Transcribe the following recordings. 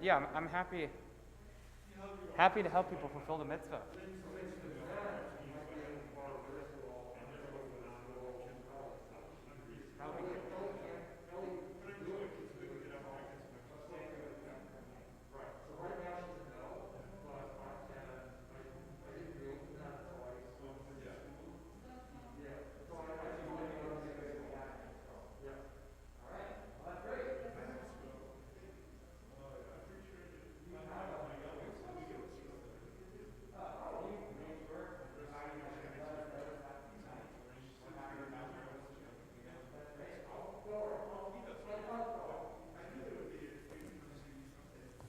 Yeah, I'm happy to help people fulfill the mitzvah.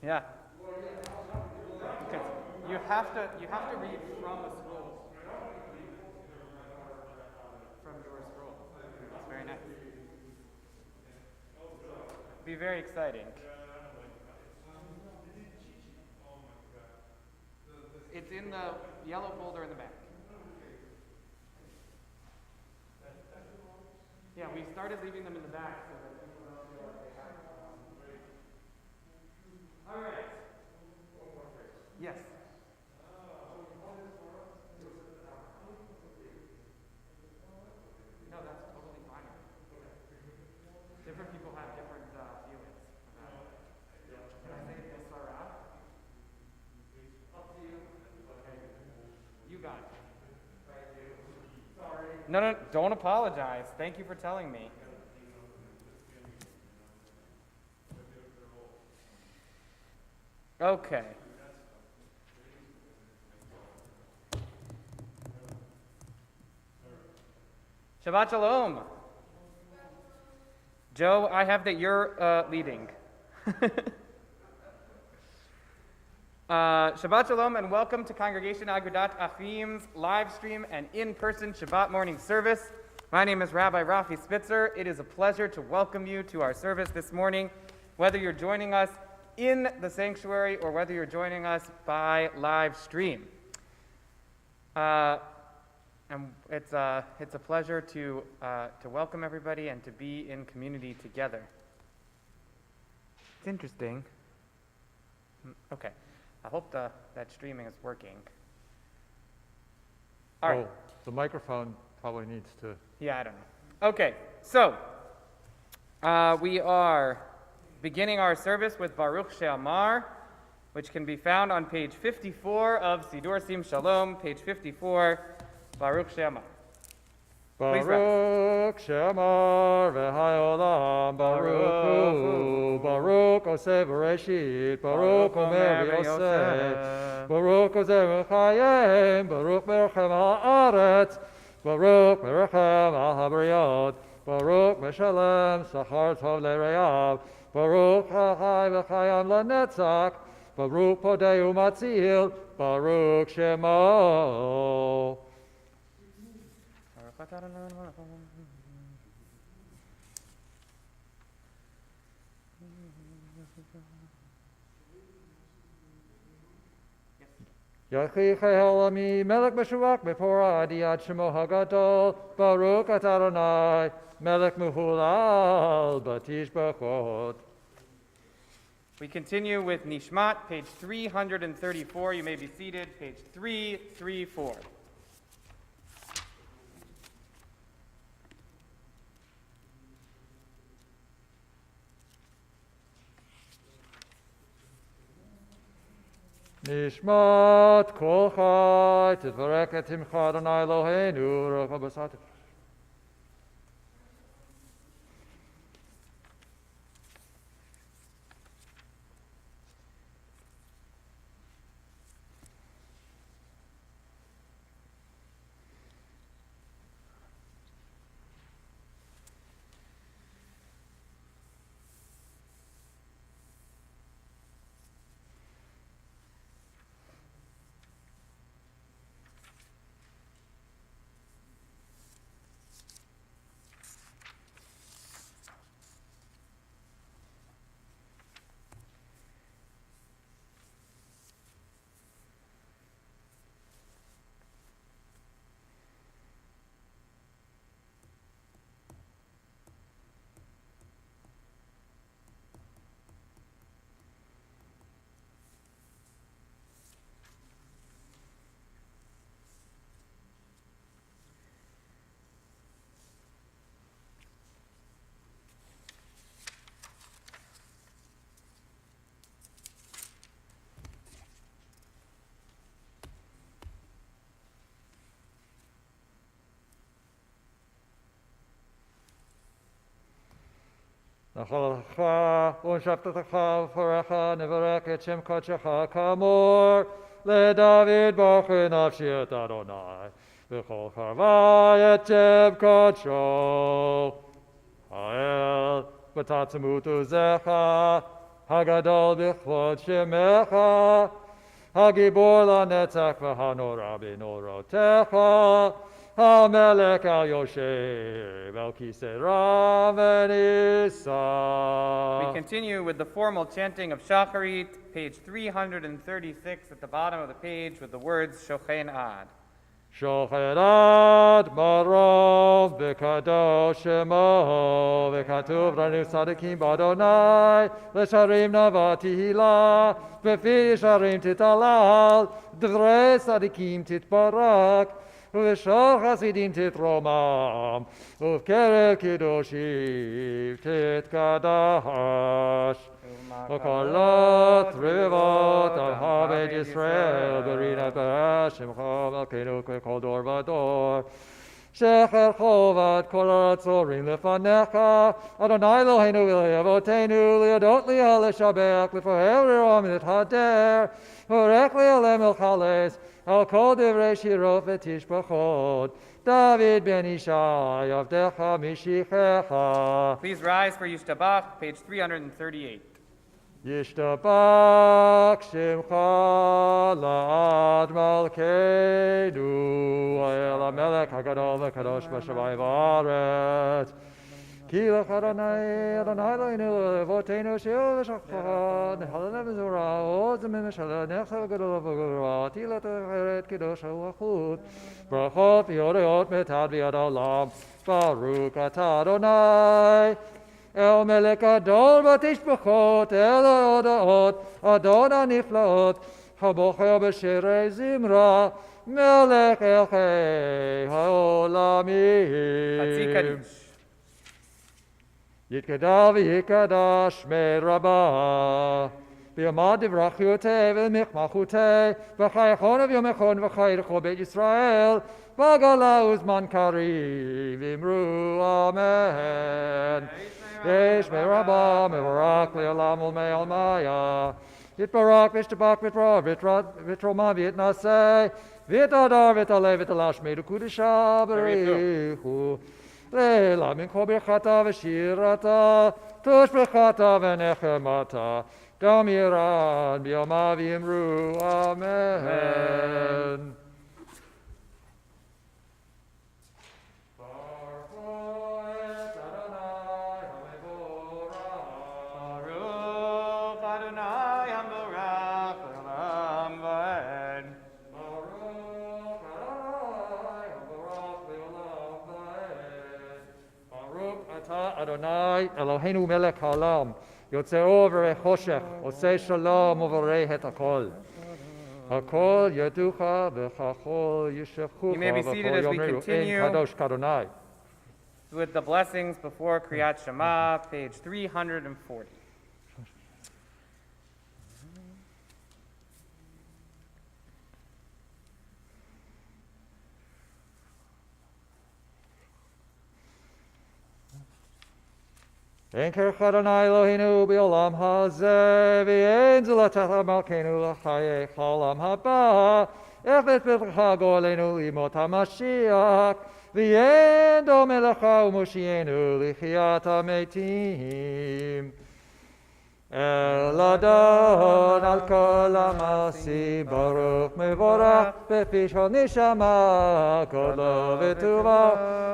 Yeah. Because you have to read from a scroll. From your scroll. It's very nice. Be very exciting. It's in the yellow folder in the back. Yeah, we started leaving them in the back so that people don't feel like they have to. All right. Yes. No, that's totally fine. Different people have different feelings about it. Can I say this out? Up to you. Okay. You got it. Thank you. Sorry. No, don't apologize. Thank you for telling me. Okay. Shabbat Shalom. Joe, I have that you're leading. Shabbat Shalom and welcome to Congregation Agudat Achim's live stream and in-person Shabbat morning service. My name is Rabbi Rafi Spitzer. It is a pleasure to welcome you to our service this morning, whether you're joining us in the sanctuary or whether you're joining us by live stream. And it's a pleasure to welcome everybody and to be in community together. It's interesting. Okay, I hope that streaming is working. All right. The microphone probably needs to. Yeah, I don't know. Okay, so we are beginning our service with Baruch She'amar, which can be found on page 54 of Sidur Sim Shalom, page 54. Baruch She'amar. Baruch She'amar v'hayolam, Baruch Hu, Baruch Oseh v'reshit, Baruch Omer v'yoseh, Baruch Oseh v'chayim, Baruch merchem ha'aretz, Baruch merchem ha'habriyot, Baruch meshalem sachar tov l'reyav, Baruch ha'chai v'chayam l'netzach, Baruch podei u'matzil, Baruch Shemo. Yachi Chayalami, Melech Meshuvach Before Adi Ad Shemo Hagadol, Baruch At Adonai, Melech Mehulal, Batish Bachot. We continue with Nishmat, page 334. You may be seated, page 334. Nishmat Kol Chai, Titvarek Et Himcha Adonai Eloheinu, Ruach HaBasat. נחלך ונשפטתך ופרך נברך את שם קודשך כאמור לדוד ברכי נפשי את אדוני וכל חרבי את שם קודשו האל בתעצמות עוזך הגדול בכבוד שמך הגיבור לנצח והנורא בנורותיך המלך על יושב על כיסא רם ונישא. We continue with the formal chanting of Shacharit, page 336 at the bottom of the page with the words Shochen Ad. שוכן עד מרוב בקדוש שמו וכתוב לנו צדיקים באדוני לשרים נאווה תהילה בפי ישרים תתהלל דברי צדיקים תתברך ובשור חסידים תתרומם ובקרב קדושים תתקדש וקולות רבבות על הבית ישראל ברינת שמך מלכנו ככל דור ודור שחר חובת כל הצורים לפניך אדוני אלוהינו ואלוהי אבותינו להודות לך לשבח לפאר ולרום ולהתהדר וברך להיעלם אל חלץ על כל דברי שירות ותשבחות דוד בן ישי עבדך משיחך. Please rise for Yishtabach, page 338. ישתבח שמך לעד מלכנו האל המלך הגדול והקדוש בשמיים ובארץ כי לך אדוני אלוהינו לאבותינו שיעור ושכחה נחלנה וזורה עוז ממשלה נחסה וגדול וגדולה תהילת אחרת קדוש ולחות ברכות ויודעות מתעד ביד העולם ברוך אתה אדוני אל מלך גדול בתשבחות אל ההודעות אדון הנפלאות הבוחר בשירי זמרה מלך אלוהי העולמים Hatzi Kaddish. יתגדל ויקדש מרבה ביומא דברכיותי ולמחמחותי וחייכון וביומכון וחייכו בית ישראל בגלה וזמן קריב אמרו אמן יש מרבה מבורך לעולם ולעלמיה יתברך וישתבח ויתרומם ויתנשא ויתהדר ויתעלה ויתלשמד וקודשה בריחו לילה מן כל ברכתה ושירתה תושבחתה ונחמתה גם ירן ביומה ויאמרו אמן. אדוני אלוהינו מלך העולם יוצא אור וחושך עושה שלום ובורא את הכל הכל ידוך וככל ישכחוך וכל יאמרו אין קדוש כאדוני. With the blessings before Kriyat Shema, page 340. אין כרך אדוני אלוהינו בעולם הזה ואין זולתך מלכנו לחייך העולם הבא אפת פתחך גואלנו לימות המשיח ואין דומה לך ומושיענו לחיית המתים אל אדון על כל המעשים ברוך מבורך בפי כל נשמה כבודו וטובו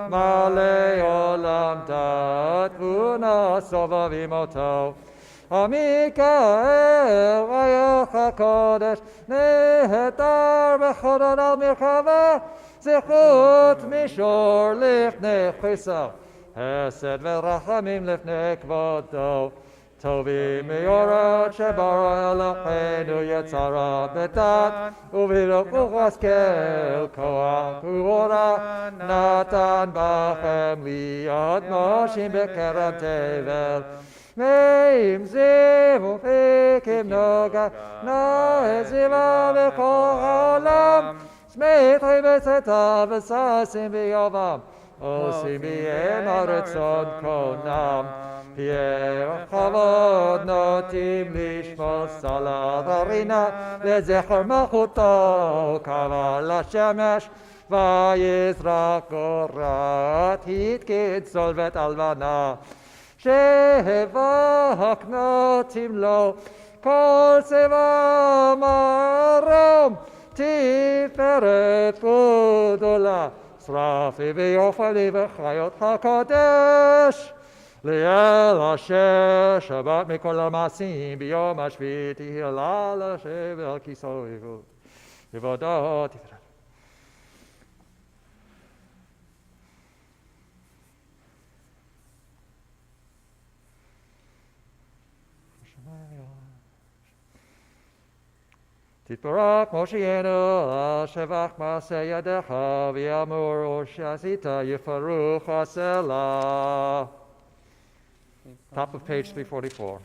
מלא עולם דעת תבונה סובבים אותו המיקאל רעייך הקודש נהדר בחודד על מרחבה זכות מישור לפני חסר חסד ורחמים לפני כבודו טובים מאורות שברא אלוהינו יצרה בדעת ובדוק ובהשכל כוח ואורה נתן בכם להיות מושים בקרב תבל מאים זיו ופיקים נוגה נעזיבה בכל העולם שמחי בצאתה וששים ביובם עושים בהם הרצון קונם. פייך כבוד נוטים לשמור סלת הרינה לזכר מלכותו קבל השמש ויזרח גורת התקד סולבת הלבנה שבח נוטים לו כל צבא מרום תפארת גדולה שרפי ויופי וחיות הקודש ליל אשר שבת מכל המעשים ביום השביעי תהילה לשב על כיסאו יבודו תפארת. תתברך מושיענו שבח מעשה ידיך ויאמר שעשית יפרוך הסלע. Top of page 344.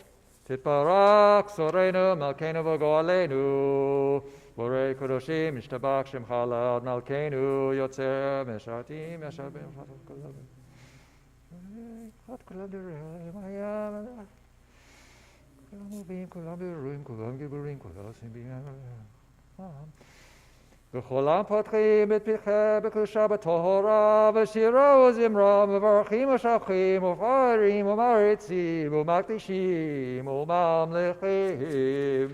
תתברך שורנו מלכנו וגואלנו בורא קדושים משתבח שמך לעד מלכנו יוצר משרתים ישר במחת כולם דברים היה כולם מובילים כולם בירורים כולם גיבורים כולם עושים בימים וכולם פותחים את פיכם בקדושה בטהרה ושירה וזמרה מברכים ושבחים ופארים ומעריצים ומקדישים וממלכים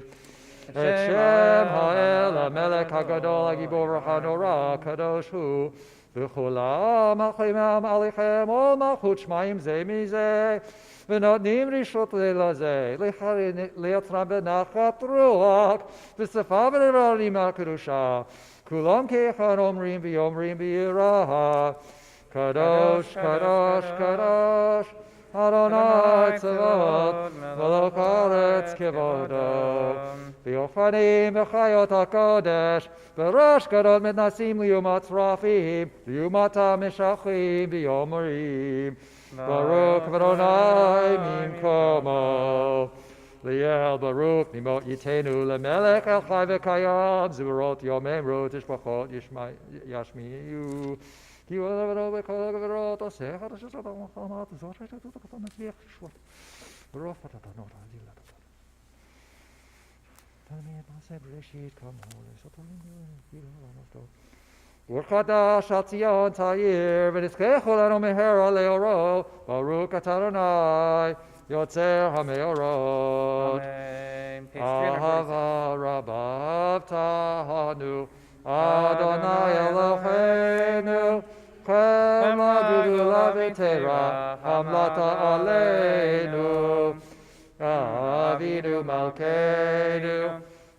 את שם האל המלך הגדול הגיבור הנורא הקדוש הוא וכולם מלכיהם עליכם ומלכות שמיים זה מזה ונותנים רשות לזה ליצרם בנחת רוח בשפה ודברים הקדושה כולם כאחד אומרים ויאמרים ביראה קדוש קדוש קדוש אדוני צבאות מלך הארץ כבודו ויופנים וחיות הקודש בראש גדול מתנסים ליומת שרפים ליומתם משחים ויאמרים ברוך אדוני ממקומו ליאל ברוך ממות יתנו למלך אל חי וקיים זברות יאמרו תשבחות ישמיעו כי הוא לבדו בכל הגברות עושה חדשות המלחמה זאת שתתות אתה מצליח לשבות ברוב התתנות עלילה תלמיד מעשה בראשית כמוהו לסתרים וחדש על ציון תאיר ונזכחו לנו מהרה לאורו ברוך אתה אדוני יוצר המאורות אהבה רבה תהנו אדוני אלוהינו כמה גדולה ותורה עמלת עלינו אבינו מלכנו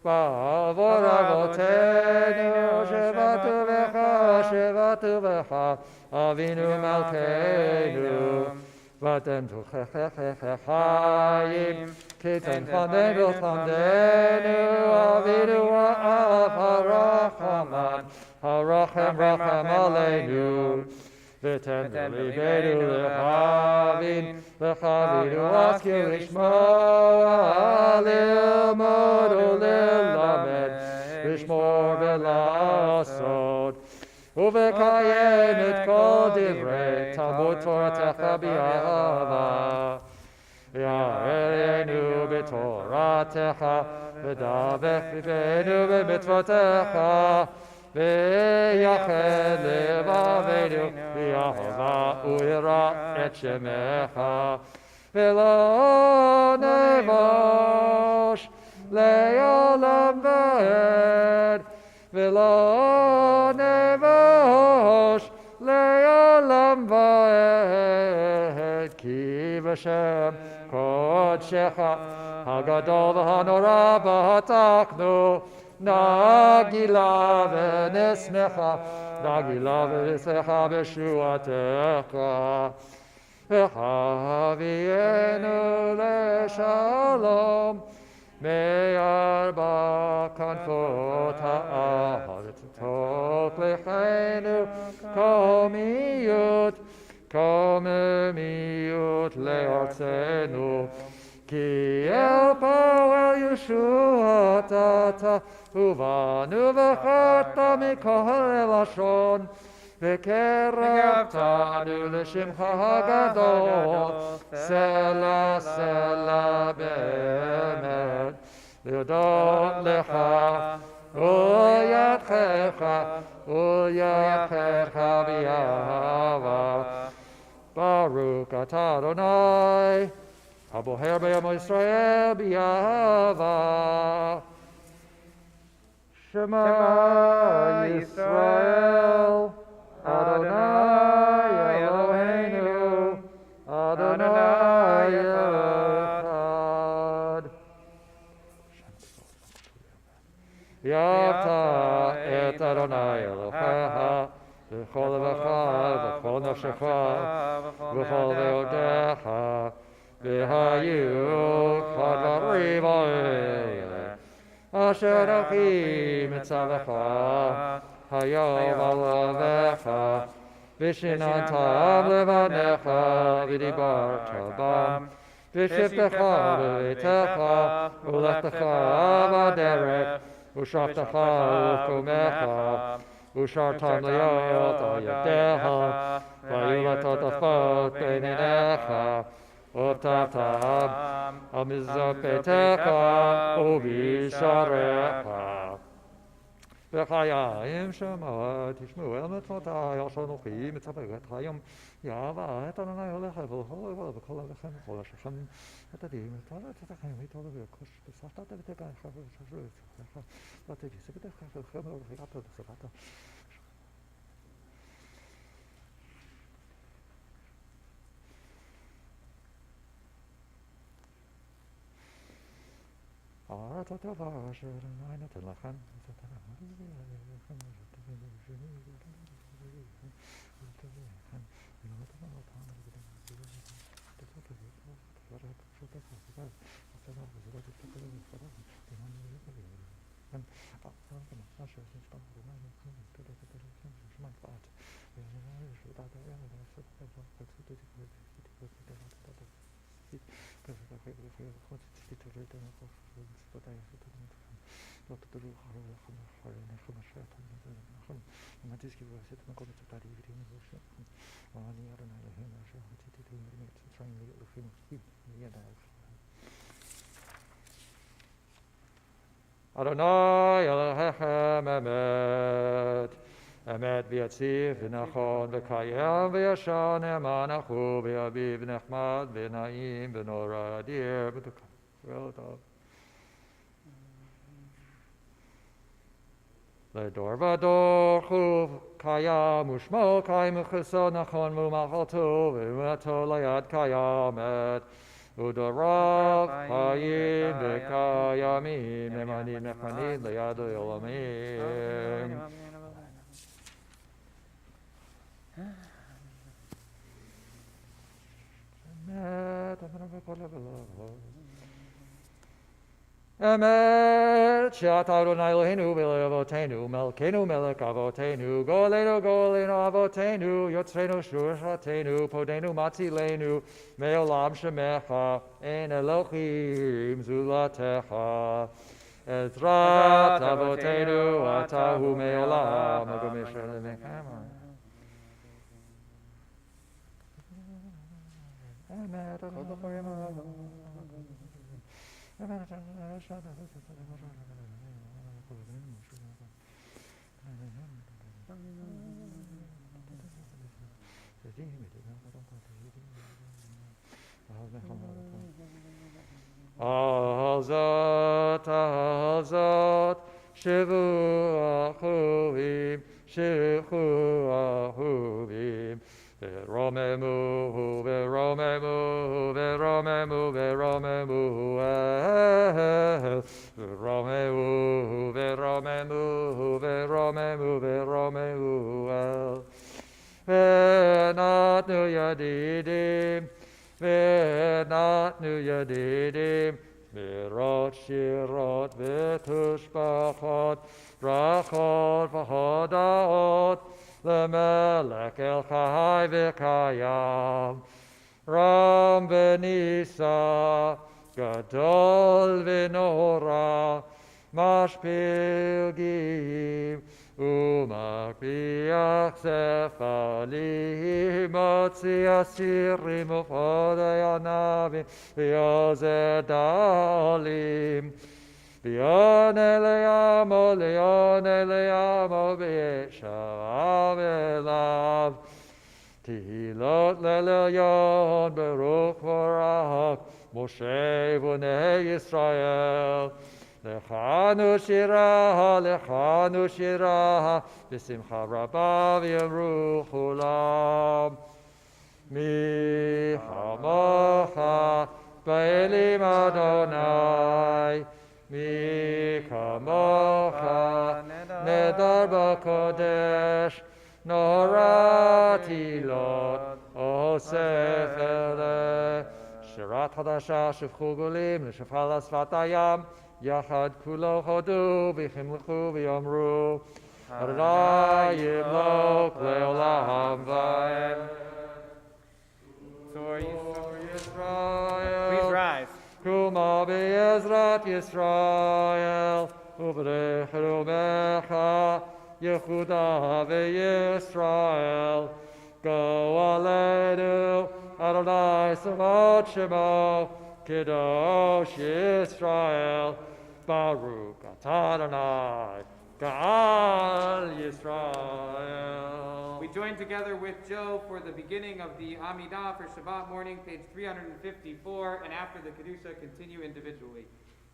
בעבור אבותינו שבתו בך אבינו מלכנו ואתם תוכחך חיים כי תנפננו תחמדנו אבינו האב הרחמן הרחם רחם עלינו ותן ליבנו להבין וחבינו להשכיל לשמוע ללמוד וללמד לשמור ולעשות ובקיים את כל דברי תלמוד תורתך באהבה יערנו בתורתך ודבק בפינו במצוותיך ויחד לבבינו באהבה וירא את שמך ולא נבוש לעולם ועד ולא נבוש לעולם ועד כי בשם קודשך הגדול והנורא בטחנו נגילה ונשמחה נגילה ונשמחה בשועתך וחבינו לשלום מארבע כנפות הארץ תוכלנו קוממיות לארצנו כי אל פועל ישועת אתה ובנו וחת מכל לשון וקרבתנו לשמך הגדול, סלע סלע באמת, להודות לך ולידך באהבה. ברוך אתה אדוני, הבוחר בעמו ישראל באהבה. שמע ישראל, אדוני אלוהינו, אדוני אחד. יבת את אדוני אלוהיך בכל לבבך ובכל נפשך ובכל מאודיך, והיו כדברים האלה אשר אנוכי מצווך היום על לבבך, ושיננתם לבניך ודיברת בם, בשבתך בביתך ולכתך בדרך, ושבתך ובקומך, ושרתם להיות על ידיך, והיו לטוטפות בין עיניך, ובטחתם על מזוזות ביתך ובשעריך. בחיים שמע תשמעו אל מצוותי אשר אנוכי מצווה אתכם, יאהבה את אדוני אלוהיך בכל לבבכם ובכל נפשכם, את הדין את החיים איתו ובקוש בסחת ותגע ותגיש בדרך כלל ולחגת וסחת. הארץ הטובה אשר אדוני נותן לכם, אדוני אלוהיכם אמת, אמת ויציב ונכון וקיים וישר נאמן אחו ואביב נחמד ונעים ונורא אדיר ותוקף טוב. לדור ודור חוב קיים ושמו קיים וחסוד נכון ומחלתו ואמונתו ליד קיימת ודוריו חיים וקיימים נאמנים נחמדים ליד העולמים. אמת שאתה אדוני אלוהינו ולאבותינו מלכנו מלך אבותינו גואלנו גואלנו אבותינו יוצרנו שורשתנו פודנו מצילנו מעולם שמך אין אלוהים זולתך עזרת אבותינו אתה הוא מעולם הגומר למקם. אמת על זאת שבו אחובים שכו אחובים ורוממו ורוממו ורוממו ורוממו ורוממו ורוממו ורוממו ורוממו ונתנו ידידים ונתנו ידידים מירות שירות ותשבחות ברכות והודאות למלך אל חי וקיים רם ונישא גדול ונורא משפיל גאים ומקביח ספלים, מוציא הסירים ופודי הנבים, ויוזר דלים. ויענה לימו, וישב אליו. תהילות לליון, ברוך ורך, משה ובני ישראל. לכנו שירה, בשמחה רבה ויאמרו כולם. מי כמוך באלים אדוני, מי כמוך נדר בקודש, נורא תהילות אוסף אלה. שירת חדשה שפכו גולים לשפחה לשפת הים, יחד כולו הודו ויחמלכו ויאמרו, אדוני ימלוך לעולם ועד. Please rise. קומה בעזרת ישראל, וברך אלוהיך, יחודה וישראל. גו עלינו, אדוני צבאות שמו, קדוש ישראל. ברוך אתה אדוני, גאל ישראל. We join together with Joe for the beginning of the Amidah for Shabbat morning, page 354, and after the Kedusha, continue individually.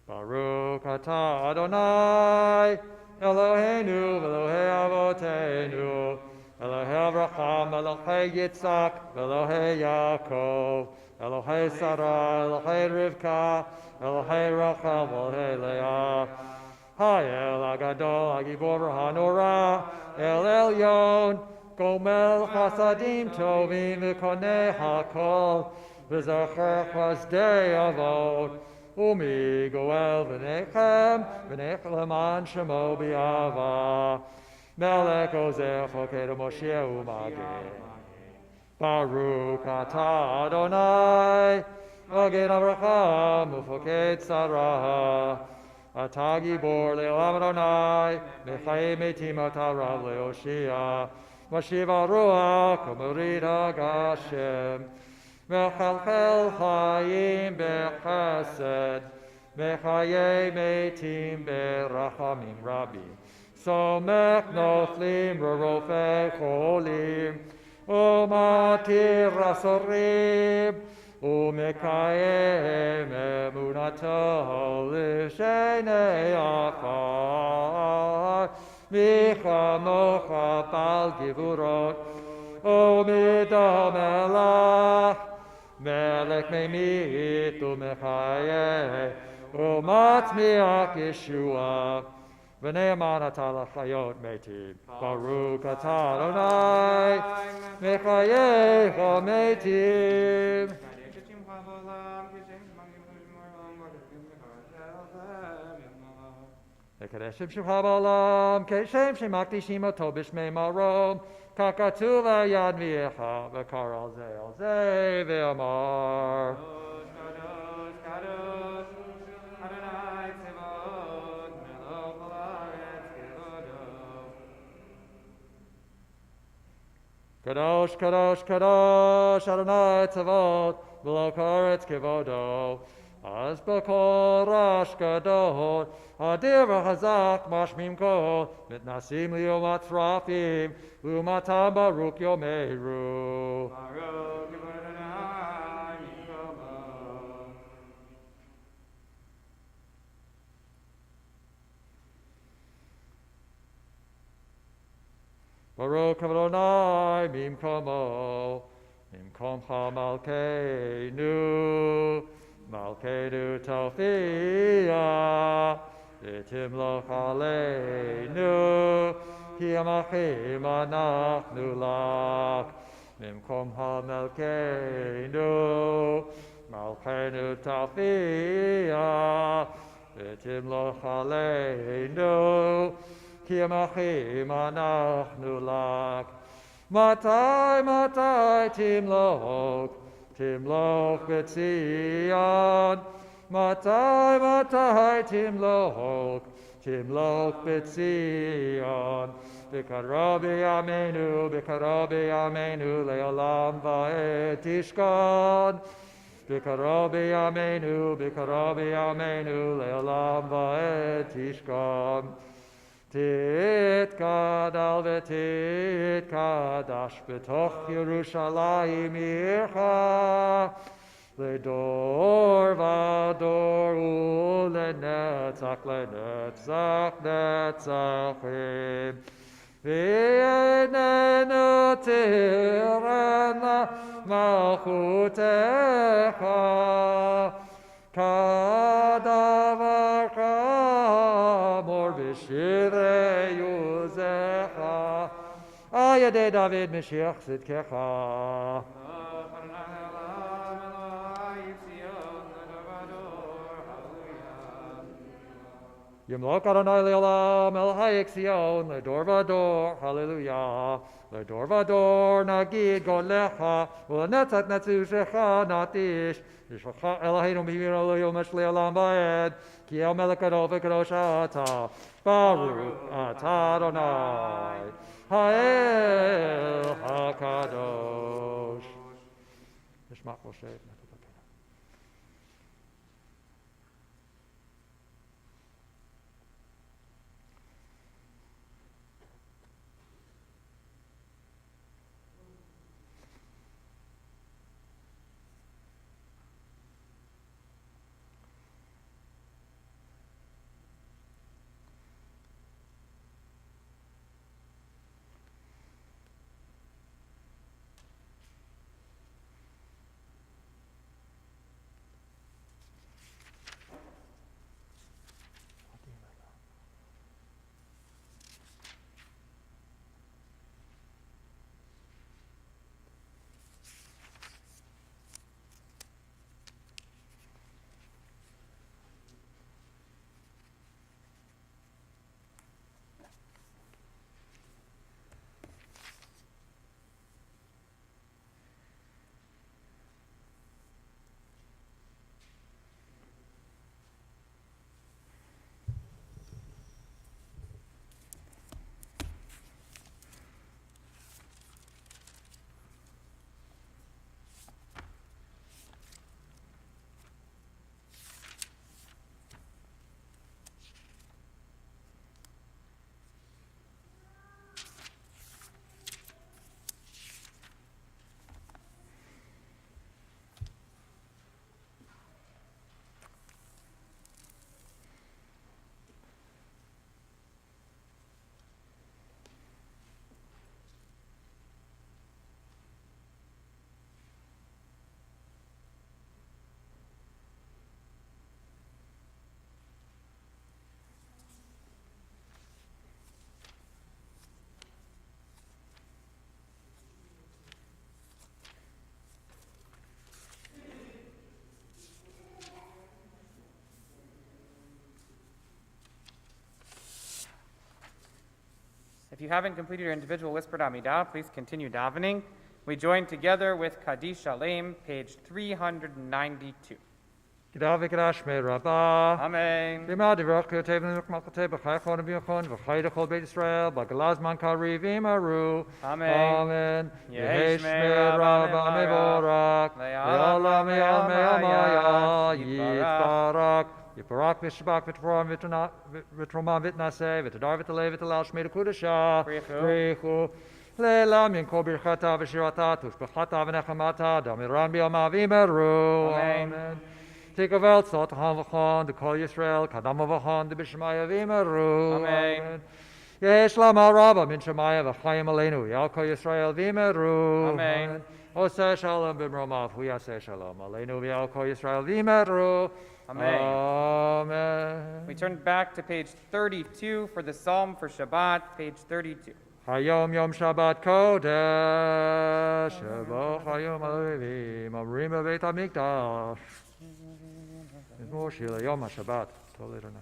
Baruch atah Adonai, Eloheinu, Elohei Avotenu, Elohei Avraham, Elohei Yitzhak, Elohei Yaakov, Elohei Sarah, Elohei Rivka, Elohei Rachel, Elohei Leah. Ha'el Agadol, Hagibor Hanora, El Elyon, Gomel Chasadim Tovim, V'konei HaKol, V'zacher Chazdei Avot, Umi Goel V'nechem, Leman Shemo B'Yava, Melech Ozer Choked Moshe U'Mageh. Baruch atah Adonai, Maged Avraham, Ufoked Sarah, Atah Gibor Le'olam Adonai, Mechayim Metim Atah Rav Le'Oshia, Mashiva Ruach, U'Morid HaGashem, Mechalchel Chayim Bechesed, Mechayim Metim Berachamim Rabim, Somech Noflim Rorofei Cholim, U'Matir Asorim, U'Mekayim Emunato L'Shenei Afar, Michamocha Bal Givurot, U'Midam Melach, Melech Memit U'Mechayeh, U'Matzmiach Yeshua, V'ne'eman atah l'chayot metim. Baruch atah Adonai, Mechayeh ha'metim. Ekadeshim Shemcha ba'olam, Keshem shemakdishim oto b'shmei marom, kakatu v'yad v'yecha, v'kar al zeh v'amar. Kadosh, Kadosh, Adonai Tzevot, Melech ha'aretz kevodo. Kadosh, Kadosh, Kadosh, Adonai Tzavot, Melech ha'aretz kevodo. Az b'kol rash gadol, adir v'chazak mashmim kol, mitnasim li'om atzrafim, u'matam baruch yomeru. Baruch Adonai Mikomo. Baruch Adonai mimkomo, mimkomcha malkeinu, malkeinu tofia, v'timloch aleinu, ki amachim anachnu lach, mimkomcha malkeinu, malkeinu tofia, v'timloch aleinu, כי המחים אנחנו לך. מתי תמלוך בציון, Matai timlok b'tzion. B'karabi amenu le'olam va'ed tishkon. B'karabi amenu le'olam va'ed tishkon. Titkadal v'titkadash b'toch Yerushalayim ircha. Ledor vador ulenetzach netzachim. V'yenenu tirena malchutecha. Kadavar chamor b'shirei yuzecha. Ayadei David Mashiach Tzidkecha. Yimlok Adonai le'olam el hayek Zion ledor vador, hallelujah. Ledor vador nagid golecha ulenetzach netzushecha natish. Yishvacha Eloheinu b'yir Elohim mesh le'olam va'ed ki el melech gadol v'kadosh ata baruch ata Adonai ha'el hakadosh. Nishmat Moshe. If you haven't completed your individual whispered Amidah, please continue davening. We join together with Kaddish Shalem, page 392. G'dav v'kadash me Rabbah. Amen. V'ma divrach yotev n'ukmalchateh b'chaychon v'yachon v'chayda chol beit Yisrael b'galazman kari v'imaru. Amen. Amen. Yehesh Yehesh me me Rabbah Rabbah mevorak. Le'olam Le'olam me'amaya Yitbarach. Yitbarach. Yiparak v'shabak v'tvoram v'tromam v'tnaseh v'tadar v'taleh v'talal shmei l'kudasha. Brichu. Leila min kol birchata v'shirata tushbechata v'nechamata damiran b'yamav v'imeru. Amen. Tikavel tzot v'chon d'kol Yisrael kadam v'chon d'b'shemaya v'imeru. Amen. Yesh lama rabba min shemaya v'chayim aleinu yal kol Yisrael v'imeru. Amen. Oseh shalom b'mromav hu yaseh shalom aleinu v'yal kol Yisrael v'imeru. Amen. Amen. We turn back to page 32 for the Psalm for Shabbat, page 32. Hayom Yom Shabbat Kodesh, Shebo Hayom Alevim, Amrim Beit HaMikdash. Mizmor Shir Yom HaShabbat. Totally don't know.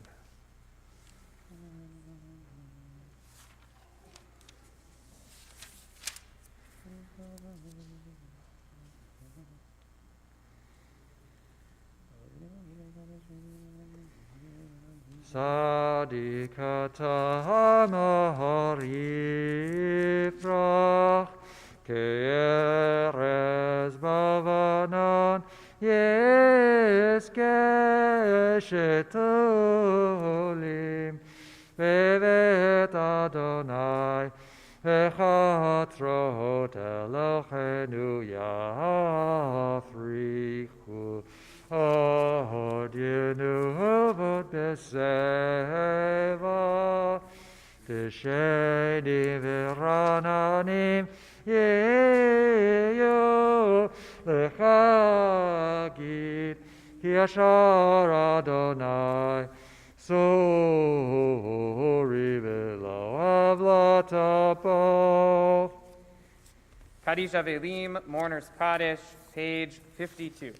Sadikata Maharifrach Keres Bavanan Yes Keshetulim Bevet Adonai Echatrot Elochenu Yafrichu Odinu Avot Beseva Tisheni Virananim Yeyo Lechagit Ki Ashar Adonai Sori Velo Avlatapo. Kaddish Avelim, Mourner's Kaddish, page 52.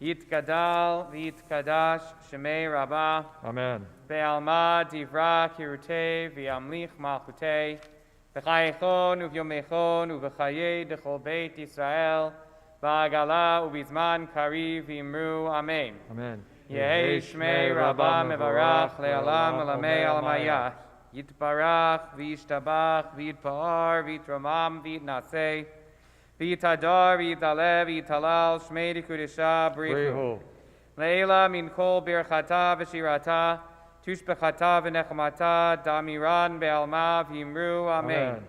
Yitgadal v'yitkadash Shemei Rabbah. Amen. Be'alma divra kirutei v'yamlich malchutei. V'chayechon uvyomechon uv'chayei dechol beit Yisrael. Ba'agala ubizman kariv v'imru. Amen. Amen. Yehei Shmei Rabbah mevarach le'alam alamei alamayah. Yitbarach v'yishtabach v'yitpa'ar v'yitramam v'yitnaseh. V'yitadar v'yitalev v'yitalal Shmei Dikudesha Brichu. Leila min kol birchata v'shirata tushbechata v'nechmata damiran be'alma v'yimru. Amen.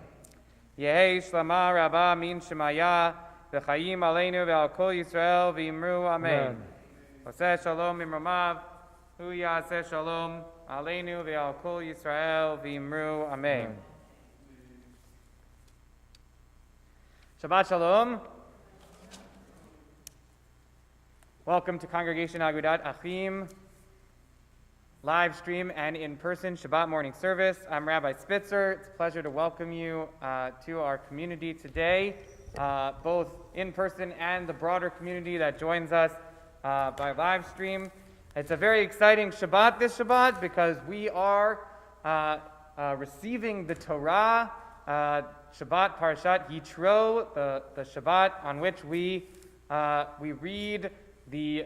Yehei Shlama Rabbah min Shemaya v'chayim aleinu ve'al kol Yisrael v'yimru. Amen. Oseh shalom imramav hu yaseh shalom aleinu ve'al kol Yisrael v'yimru. Amen. Shabbat Shalom. Welcome to Congregation Agudat Achim, live stream and in-person Shabbat morning service. I'm Rabbi Spitzer. It's a pleasure to welcome you to our community today, both in person and the broader community that joins us by live stream. It's a very exciting Shabbat this Shabbat because we are receiving the Torah, Shabbat Parashat Yitro, the Shabbat on which we read the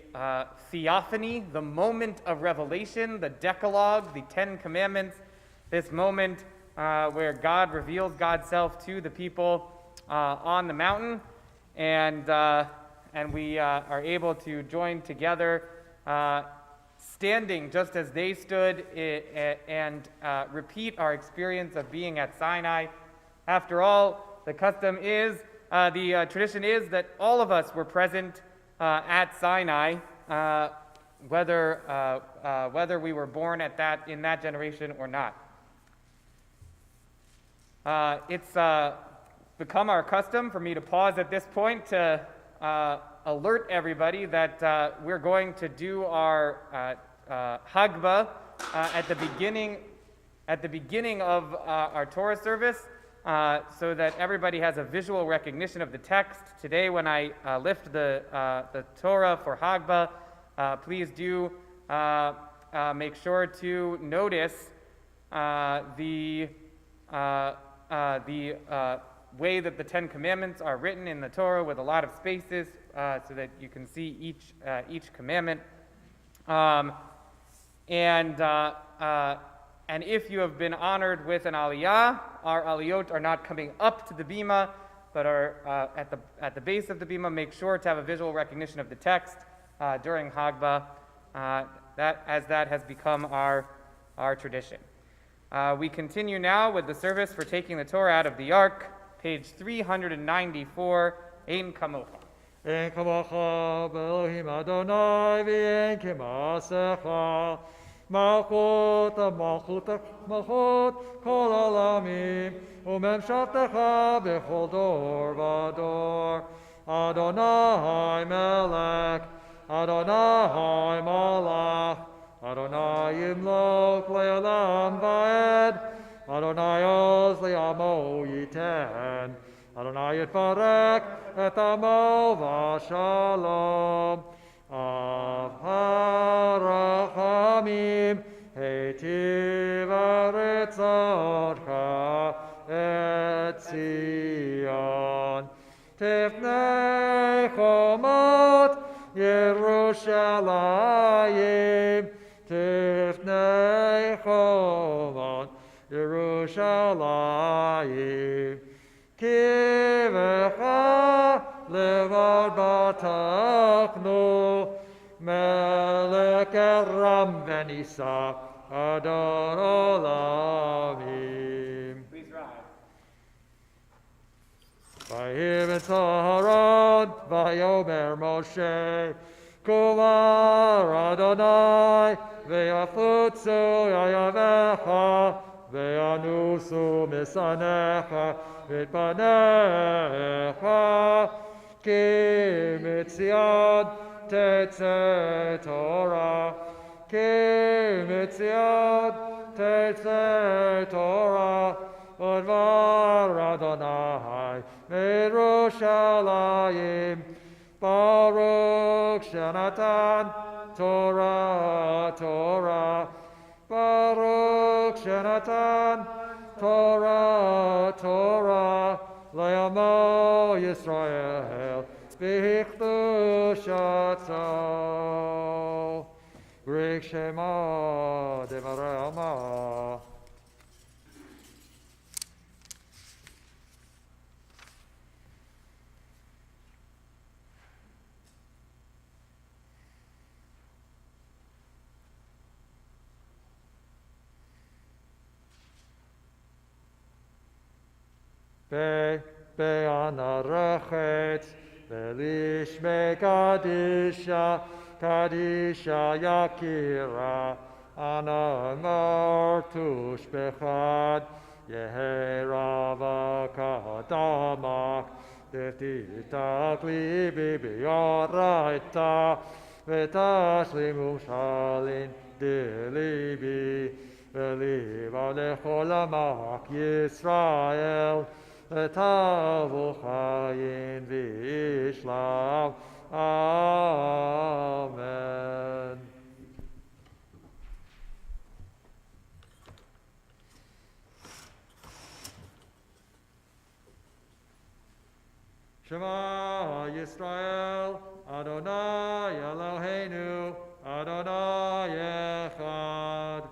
theophany, the moment of revelation, the Decalogue, the Ten Commandments, this moment where God reveals God's self to the people on the mountain, and we are able to join together, standing just as they stood, and repeat our experience of being at Sinai. After all, the custom is, the tradition is that all of us were present at Sinai, whether we were born in that generation or not. It's become our custom for me to pause at this point to alert everybody that we're going to do our Hagbah at the beginning of our Torah service. So that everybody has a visual recognition of the text. Today, when I lift the Torah for Hagbah, please do make sure to notice the way that the Ten Commandments are written in the Torah with a lot of spaces, so that you can see each commandment. And if you have been honored with an aliyah, our aliyot are not coming up to the bima, but are at the base of the bima. Make sure to have a visual recognition of the text during Hagbah, that has become our tradition. We continue now with the service for taking the Torah out of the Ark, page 394, Ein Kamocha. Ein Kamocha Be'elohim Adonai v'ein k'ma'asecha. Malchut kol alamim u'memshaltecha b'chol dor v'dor. Adonai melech, Adonai malach, Adonai yimlok le'olam va'ed, Adonai oz le'amo yiten, Adonai yitvarek et amo v'shalom. Av harachamim heitiv aretzorcha et Zion. Tifnei chomot Yerushalayim, רחובות ירושלים. כי בך לבד בטחנו, מלך רם ונישא, אדון עולמים. Please rise. ויבן צהרון, ויאמר משה, קומר אדוני, ויפוצו אויביך, וינוסו משנאיך את פניך, כי מציון תצא תורה, כי מציון תצא תורה, ודבר אדוני מירושלים. ברוך שנתן תורה תורה, ברוך שנתן תורה תורה, לעמו ישראל בקדושתו. בריך שמה דברי עלמא. באנרחת ולשמי קדישה, קדישה יקירה, אנא אמר תושבחת, יהי רבך דמך, תפתח ליבי ביורייתא, ותשלימו שלין דליבי, וליבה לכל עמך ישראל, ותבוא חיין וישלם. אמן. Shema Yisrael, Adonai Eloheinu, Adonai Echad.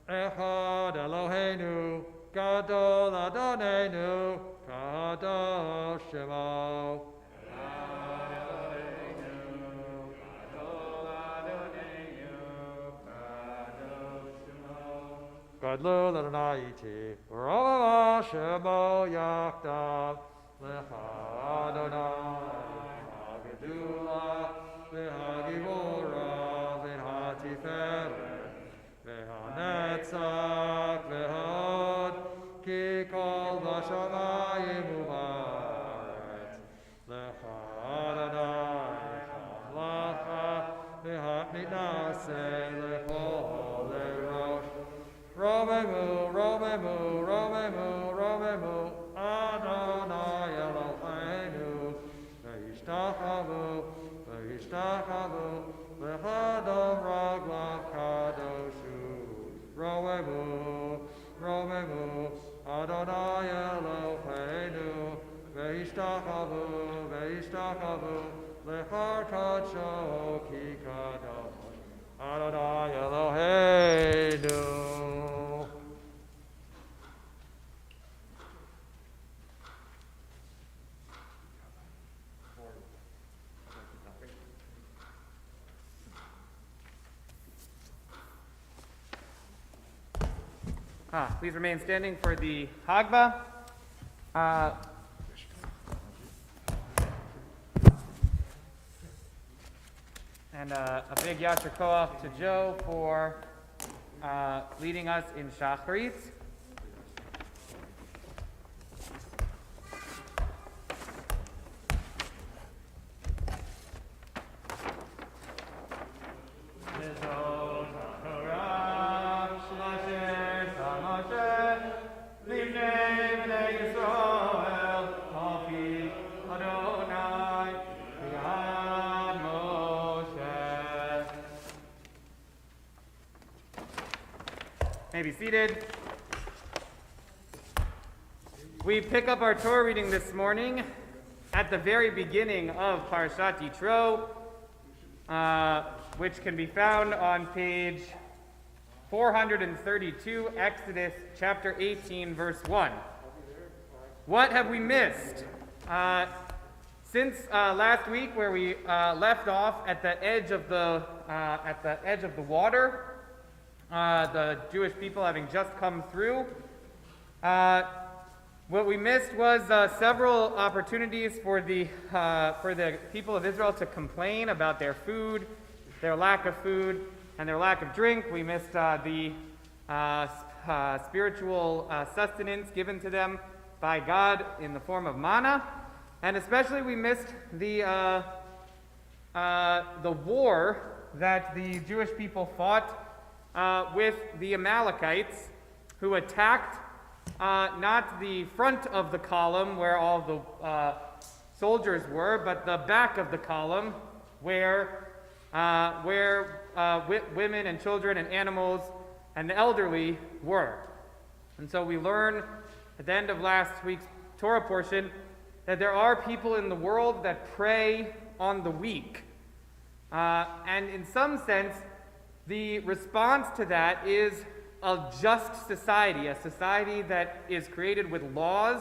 Echad Eloheinu, Gadol Adonenu, Kadosh Shemo. Echad Eloheinu, Gadol Adonenu, Kadosh Shemo. Gadol Adonai iti, Rama Shemo Yachdav, Lecha Adonai, Hagedula, V'hagivora, V'hatiferet, V'hanetzach, V'hod, Ki kol v'shamayim u'va'aretz, Lecha Adonai, Hamlacha, V'hatminaseh, Lechol Erosh, Romemu, Romemu, Romemu, Romemu, Adonai Eloheinu, V'yishtachavu, V'yishtachavu, V'chadom raglav kadoshu, Romemu, Romemu, Adonai Eloheinu, V'yishtachavu, V'yishtachavu, Lechar kadsho ki kadosh, Adonai Eloheinu. Please remain standing for the Hagbah. And a big Yasher Koach to Joe for leading us in Shacharit. May be seated. We pick up our Torah reading this morning at the very beginning of Parashat Yitro, which can be found on page 432, Exodus chapter 18, verse 1. What have we missed? Since last week, where we left off at the edge of the water, the Jewish people having just come through, what we missed was several opportunities for the people of Israel to complain about their food, their lack of food, and their lack of drink. We missed the spiritual sustenance given to them by God in the form of manna, and especially we missed the war that the Jewish people fought with the Amalekites, who attacked not the front of the column where all the soldiers were, but the back of the column where women and children and animals and the elderly were. And so we learn at the end of last week's Torah portion that there are people in the world that prey on the weak. And in some sense, the response to that is a just society, a society that is created with laws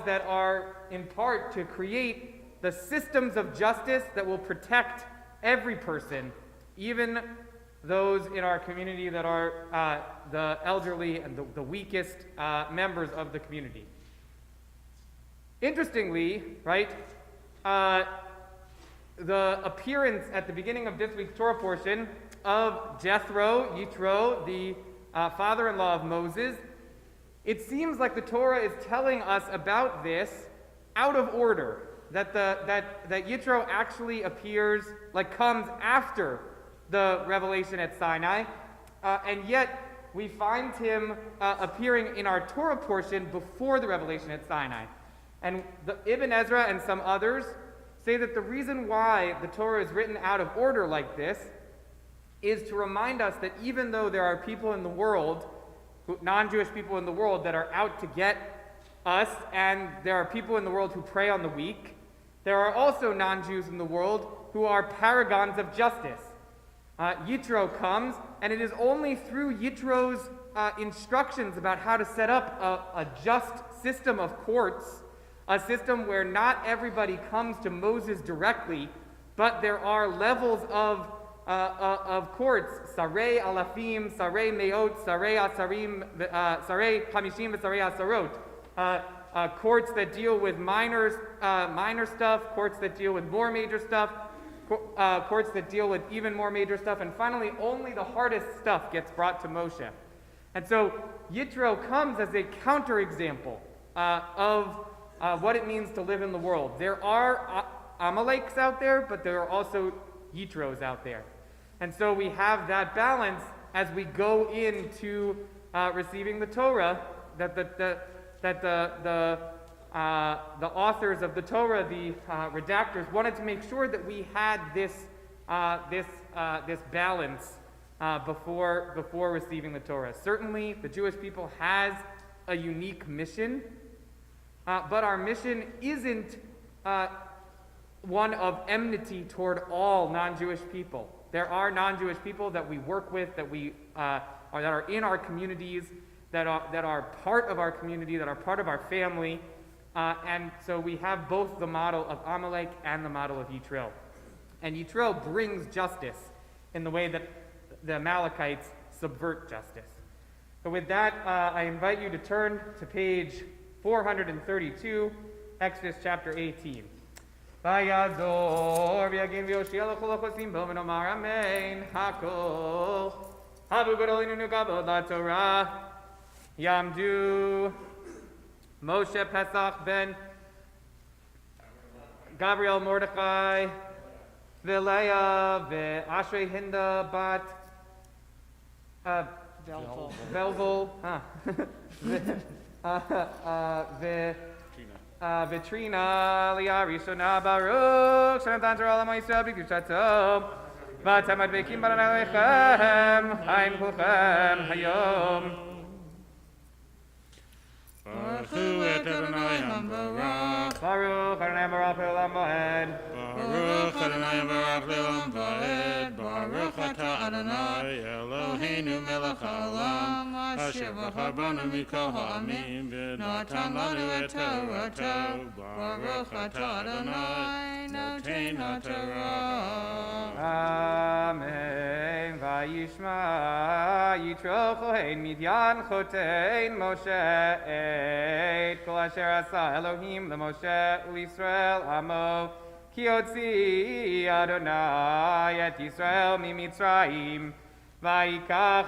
that are in part to create the systems of justice that will protect every person, even those in our community that are the elderly and the weakest members of the community. Interestingly, right, the appearance at the beginning of this week's Torah portion of Yitro, the father-in-law of Moses, it seems like the Torah is telling us about this out of order. That Yitro actually appears, comes after the revelation at Sinai, and yet we find him appearing in our Torah portion before the revelation at Sinai. And Ibn Ezra and some others say that the reason why the Torah is written out of order like this is to remind us that even though there are people in the world, non-Jewish people in the world, that are out to get us, and there are people in the world who prey on the weak, there are also non-Jews in the world who are paragons of justice. Yitro comes, and it is only through Yitro's instructions about how to set up a just system of courts, a system where not everybody comes to Moses directly, but there are levels of courts, Sarei Alafim, Sarei Meot, Sarei Asarim, Sarei Hamishim, Sarei Asarot. Courts that deal with minor stuff, courts that deal with more major stuff, courts that deal with even more major stuff, and finally only the hardest stuff gets brought to Moshe. And so Yitro comes as a counterexample of what it means to live in the world. There are Amaleks out there, but there are also Yitros out there. And so we have that balance as we go into receiving the Torah, that the authors of the Torah, the redactors, wanted to make sure that we had this balance before receiving the Torah. Certainly, the Jewish people has a unique mission, but our mission isn't one of enmity toward all non-Jewish people. There are non-Jewish people that we work with, that are in our communities, that are part of our community, that are part of our family, and so we have both the model of Amalek and the model of Yitro. And Yitro brings justice in the way that the Amalekites subvert justice. So with that, I invite you to turn to page 432, Exodus chapter 18. Vayazor v'yagin v'yoshia l'chol ha'chosim bo v'nomar amen hakol havu gadolinu kavod la'torah yamdu Moshe Pesach ben Gabriel Mordechai v'Leah v'Ashrei Hinda bat Velvel Vitrina Liarishona Baruch Shanatan Torah Lama Yisrael B'Kdushato V'atem Adbekim Baranai Lechem Haim Kulchem Hayom Baruch hu et Adonai hambarach. Baruch Adonai Baruch Le'olam Va'ed. Baruch Adonai Baruch Le'olam Va'ed. Baruch Ata Adonai Eloheinu melech haolam. Asher bachar banu mikol ha'amim v'natan lanu et Torato. Baruch Ata Adonai noten ha'torah. Amen. Vayishma Yitro Kohen Midyan Chotein Moshe et Kol Asher Asa Elohim LeMoshe u'Yisrael Amo Ki Hotzi Adonai et Yisrael miMitzrayim Vayikach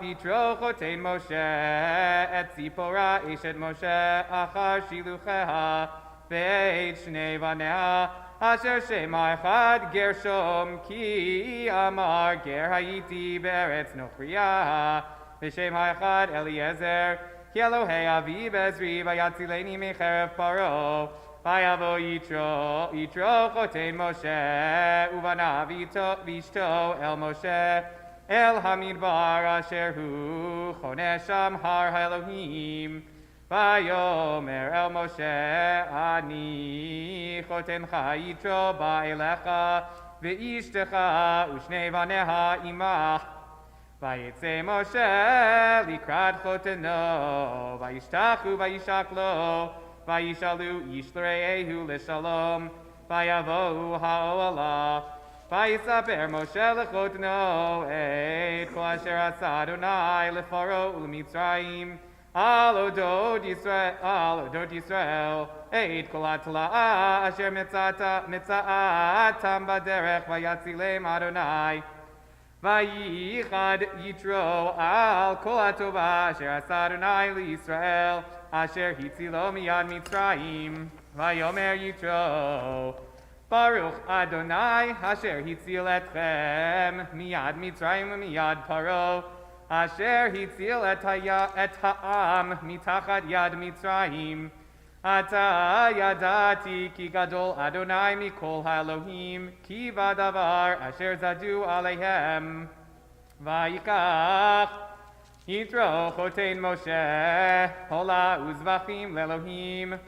Yitro Chotein Moshe et Zipora Eshet Moshe Achar Shilucheha Veit Shnei Vanea Asher Shema Echad Gershom Ki Amar Ger Hayiti Beretz Nochriya V'Shem Echad Eliezer Ki Elohei Avi Bezri Vayatzileni Mecherev Paro Vayavo Yitro Chotein Moshe Uvanav Vishto El Moshe El Hamidbar Asher Hu Chonesham Har HaElohim Vayomer El Moshe Ani Chotencha Yitro Ba'elecha Ve'ishtecha U'shnei Vaneha Imach Vayetze Moshe Likrat Choteno Vayishtachu Vayishaklo Vayishalu Ish L'Re'ehu L'Shalom Vayavohu Ha'olah Vayisaper Moshe L'Choteno Et Kol Asher Asa Adonai L'Faro U'Mitzrayim Alodot Yisrael, Eit Kol HaTla'a Asher Mitza'atam Baderech Vayatzilem Adonai Vayichad Yitro Al Kol HaTova Asher Asa Adonai LiYisrael Asher Hitzilo Miyad Mitzrayim Vayomer Yitro Baruch Adonai Asher Hitzil Etchem Miyad Mitzrayim Miyad Paro Asher hitzil et ha'am mitachat yad Mitzrayim. Ata yadati ki gadol Adonai mikol ha'Elohim ki vadavar asher zadu aleihem. Vayikach Yitro chotein Moshe hola uzvachim le'Elohim.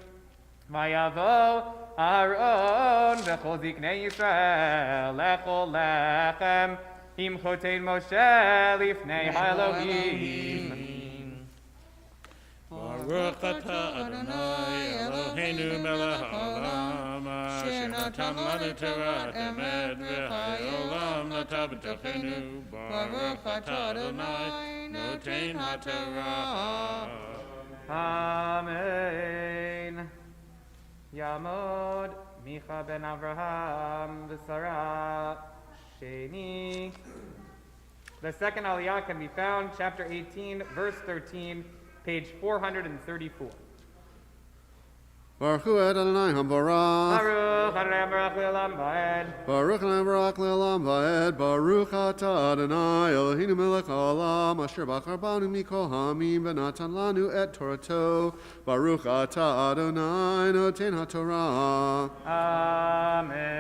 Vayavo Aaron v'chol ziknei Yisrael lechol lechem. Im chotein Moshe lifnei ha'Elohim. Baruch Ata Adonai Eloheinu melech haolam asher natan lanu Torah emet v'ha'olam nata b'tochenu. Baruch Ata Adonai noten ha'torah. Amen. Yamod Micha ben Avraham v'Sarah Sheni. The second Aliyah can be found, chapter 18, verse 13, page 434. Baruch hu et Adonai hambarach. Baruch Adonai Baruch Le'olam Va'ed. Baruch Adonai Baruch Le'olam Va'ed. Baruch Ata Adonai Eloheinu melech haolam asher bachar banu mikol ha'amim v'natan lanu et Torato. Baruch Ata Adonai noten ha'torah. Amen.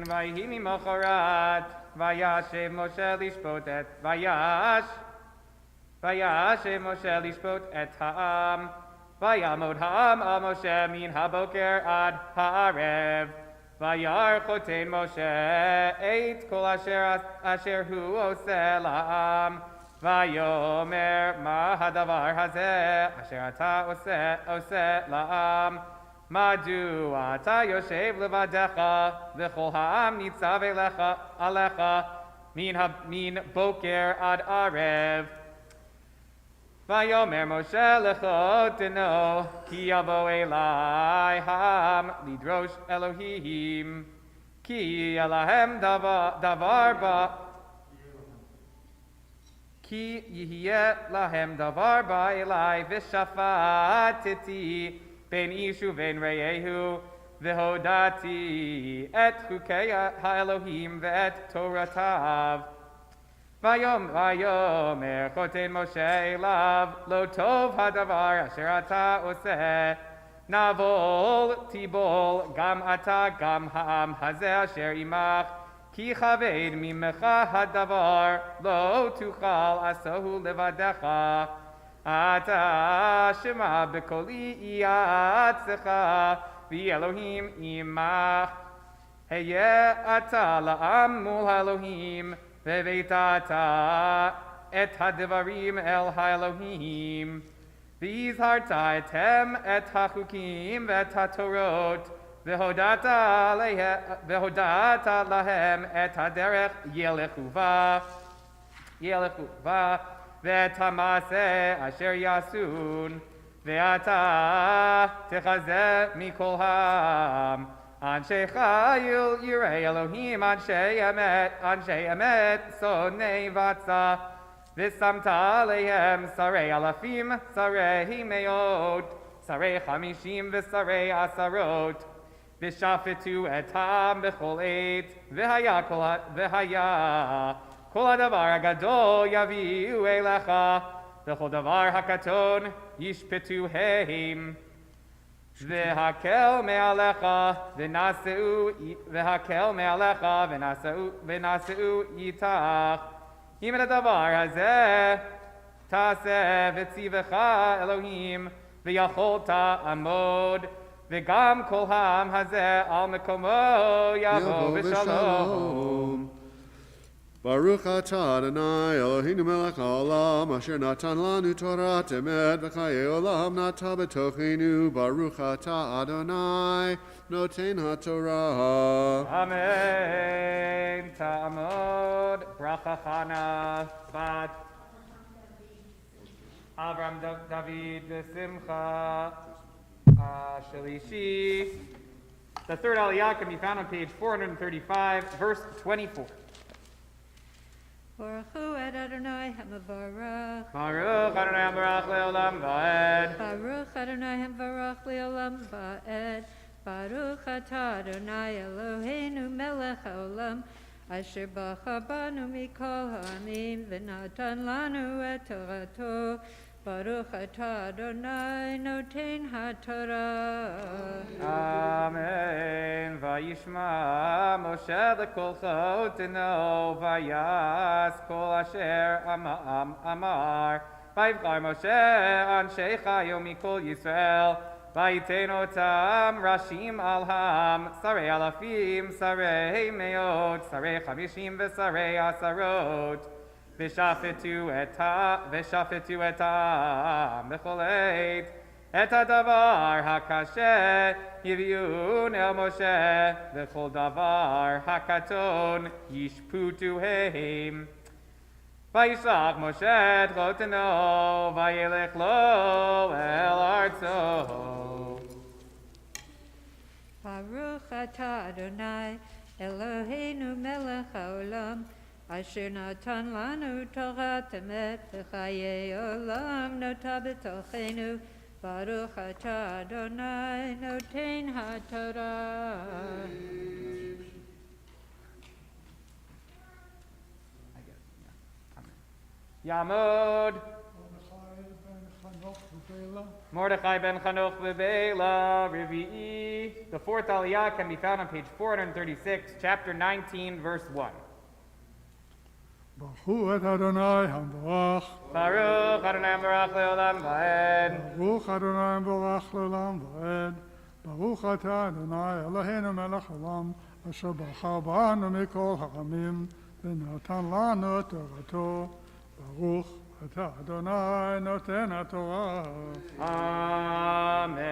Vayihi mimacharat vayashev Moshe lishpot et vayashev Moshe lishpot et ha'am. Vayamod ha'am al Moshe min haboker ad ha'arev. Vayar chotein Moshe eit kol asher hu oseh la'am. Vayomer ma hadavar hazeh asher ata oseh la'am. Madu ata yoshev levadecha v'chol ha'am nitzav alecha min boker ad arev. Vayomer Moshe lechoteno ki yavo elai ha'am lidrosh Elohim ki yelahem davar ba ki yihye lahem davar ba elai v'shafatiti ben ishu ben reyehu v'hodati et chukei ha'Elohim ve'et toratav. Vayomer chotein Moshe elav lo tov hadavar asher ata oseh navol tibol gam ata gam ha'am hazeh asher imach ki chaved mimecha hadavar lo tuchal asohu levadecha Ata shema b'koli yatzecha v'Elohim imach. Heye ata la'am mul ha'Elohim ve'veitata et ha'devarim el ha'Elohim. V'yizharta etem et ha'chukim ve'et ha'torot v'hodata lahem et ha'derech yelechuva ve'et ha'maseh asher yasun ve'ata techazeh mikol ha'am anshe chayil yirei Elohim anshe emet sonei vatza v'samta alehem sarei alafim sarei meot sarei chamishim v'sarei asarot v'shafetu etam b'chol eit v'haya kol hadavar hagadol yaviu elecha v'chol davar hakaton yishpetu heim v'hakel me'alecha v'naseu yitach im et hadavar hazeh taseh v'tzivecha Elohim v'yacholta amod v'gam kol ham hazeh al mekomo yavo v'shalom. Baruch atah Adonai Eloheinu melech haolam asher natan lanu Torah emet v'chayei olam nata b'tochenu. Baruch atah Adonai noten haTorah. Amen. Ta'amod bracha Chana bat Avram David v'simcha shalishi. The third aliyah can be found on page 435, verse 24. Baruch hu et Adonai hamavarach. Baruch Adonai Hamvarach le'olam va'ed. Baruch Adonai hamavarach le'olam va'ed. Baruch atah Adonai Eloheinu melech haolam asher bacha banu mikol ha'amim v'natan lanu et torato. Baruch atah Adonai noten haTorah. Amen. Vayishma Moshe lekol choteno vayas kol asher amar. Vayivchar Moshe anshe chayo mikol Yisrael. Vayiten otam rashim alham. Sarei alafim, sarei meot, sarei chamishim v'sarei asarot. V'shafetu etam b'chol eit et hadavar hakashe yiviun el Moshe v'chol davar hakaton yishputu heim. Vayishlach Moshe choteno vayelech lo el artzo. Baruch atah Adonai Eloheinu melech haolam asher natan lanu Torah emet v'chayei olam nota b'tochenu. Baruch atah Adonai noten haTorah. Yamod Mordechai ben Chanoch v'Beila Revi'i. The fourth aliyah can be found on page 436, chapter 19, verse 1. Baruch hu et Adonai hamvarach. Baruch Adonai Hamvarach le'olam va'ed. Baruch Adonai hamvarach le'olam va'ed. Baruch atah Adonai Eloheinu melech haolam asher bacha banu mikol ha'amim v'natan lanu et torato. Baruch atah Adonai noten haTorah. Amen.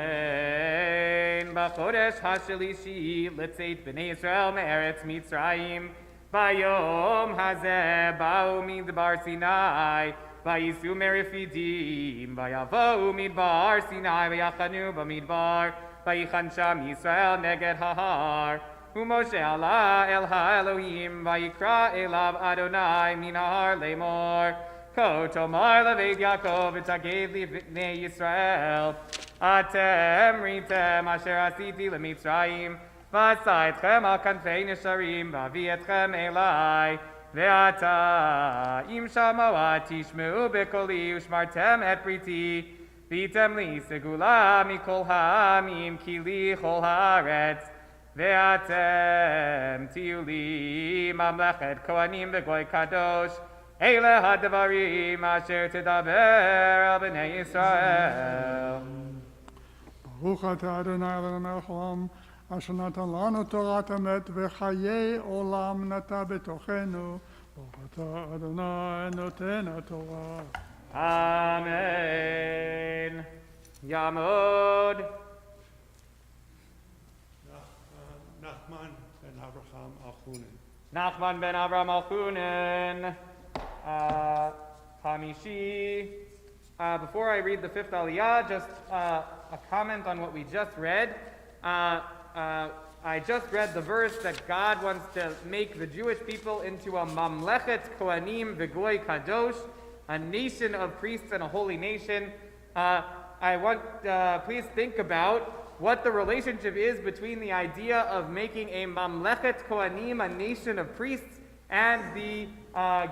B'chodesh hashalishi litzeit b'nei Yisrael me'eretz Mitzrayim. Bayom hazeh ba'u midbar Sinai. Vayisu merifidim. Vayavo midbar Sinai. Vayachanu b'midbar. Vayichan sham Yisrael neged hahar. Umoshe Allah el ha'Elohim. Vayikra elav Adonai minahar lemor. Ko tomar leved Yaakov v'taged livnei Yisrael. Atem ritem asher asiti lemitzrayim. V'asaytchem al kanfei nesharim. V'avi etchem elai. Ve'ata im shamoa tishmeu bekoli ushmartem et briti. V'item li segula mikol ha'amim ki li chol haaretz. Ve'atem tiyu li mamlechet kohanim v'goy kadosh. Eile hadvarim asher tidaber al bnei Yisrael. ברוך אתה אדוני אלוהינו מלך העולם, אשר נתן לנו תורת אמת וחיי עולם נטע בתוכנו. ברוך אתה אדוני נותן התורה. Amen. Yamod. Nachman ben Abraham Alchunen. Nachman ben Avraham Alchunen. Hamishi. Before I read the fifth aliyah, just a comment on what we just read. I just read the verse that God wants to make the Jewish people into a mamlechet kohanim v'goy kadosh, a nation of priests and a holy nation. I want, please think about what the relationship is between the idea of making a mamlechet kohanim, a nation of priests, and the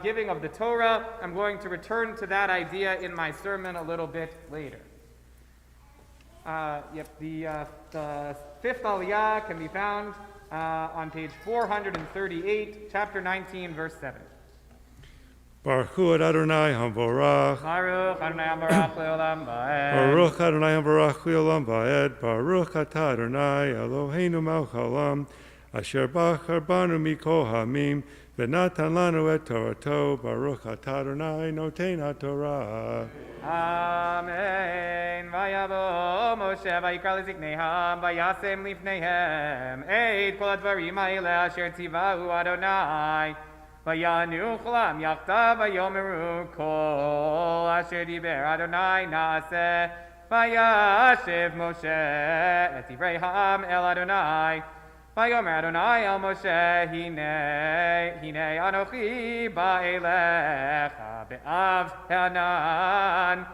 giving of the Torah. I'm going to return to that idea in my sermon a little bit later. The fifth aliyah can be found on page 438, chapter 19, verse 7. Baruch hu Adonai Hamvorach. Baruch Adonai Hamvorach le'olam va'ed. Baruch Adonai Hamvorach le'olam va'ed. Baruch atah Adonai Eloheinu melech haolam, asher bachar banu mikol hamim, v'natan lanu et Torato. Baruch atah Adonai noten haTorah. Amen. Vayavo Moshe vayikra lezikneham vayasem lifnehem eit kol advarim ha'ele asher tzivahu Adonai vayanu cholam yachtav vayomeru kol asher diber Adonai naaseh vayashiv Moshe et divrei ha'am el Adonai vayomer Adonai el Moshe hine anochi ba'elecha be'av hanan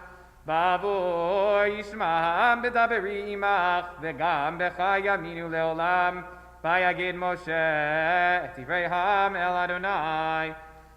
Bavor yishma'am b'daberi imach v'gam b'cha yaminu le'olam vayagid Moshe et divrei ha'am el Adonai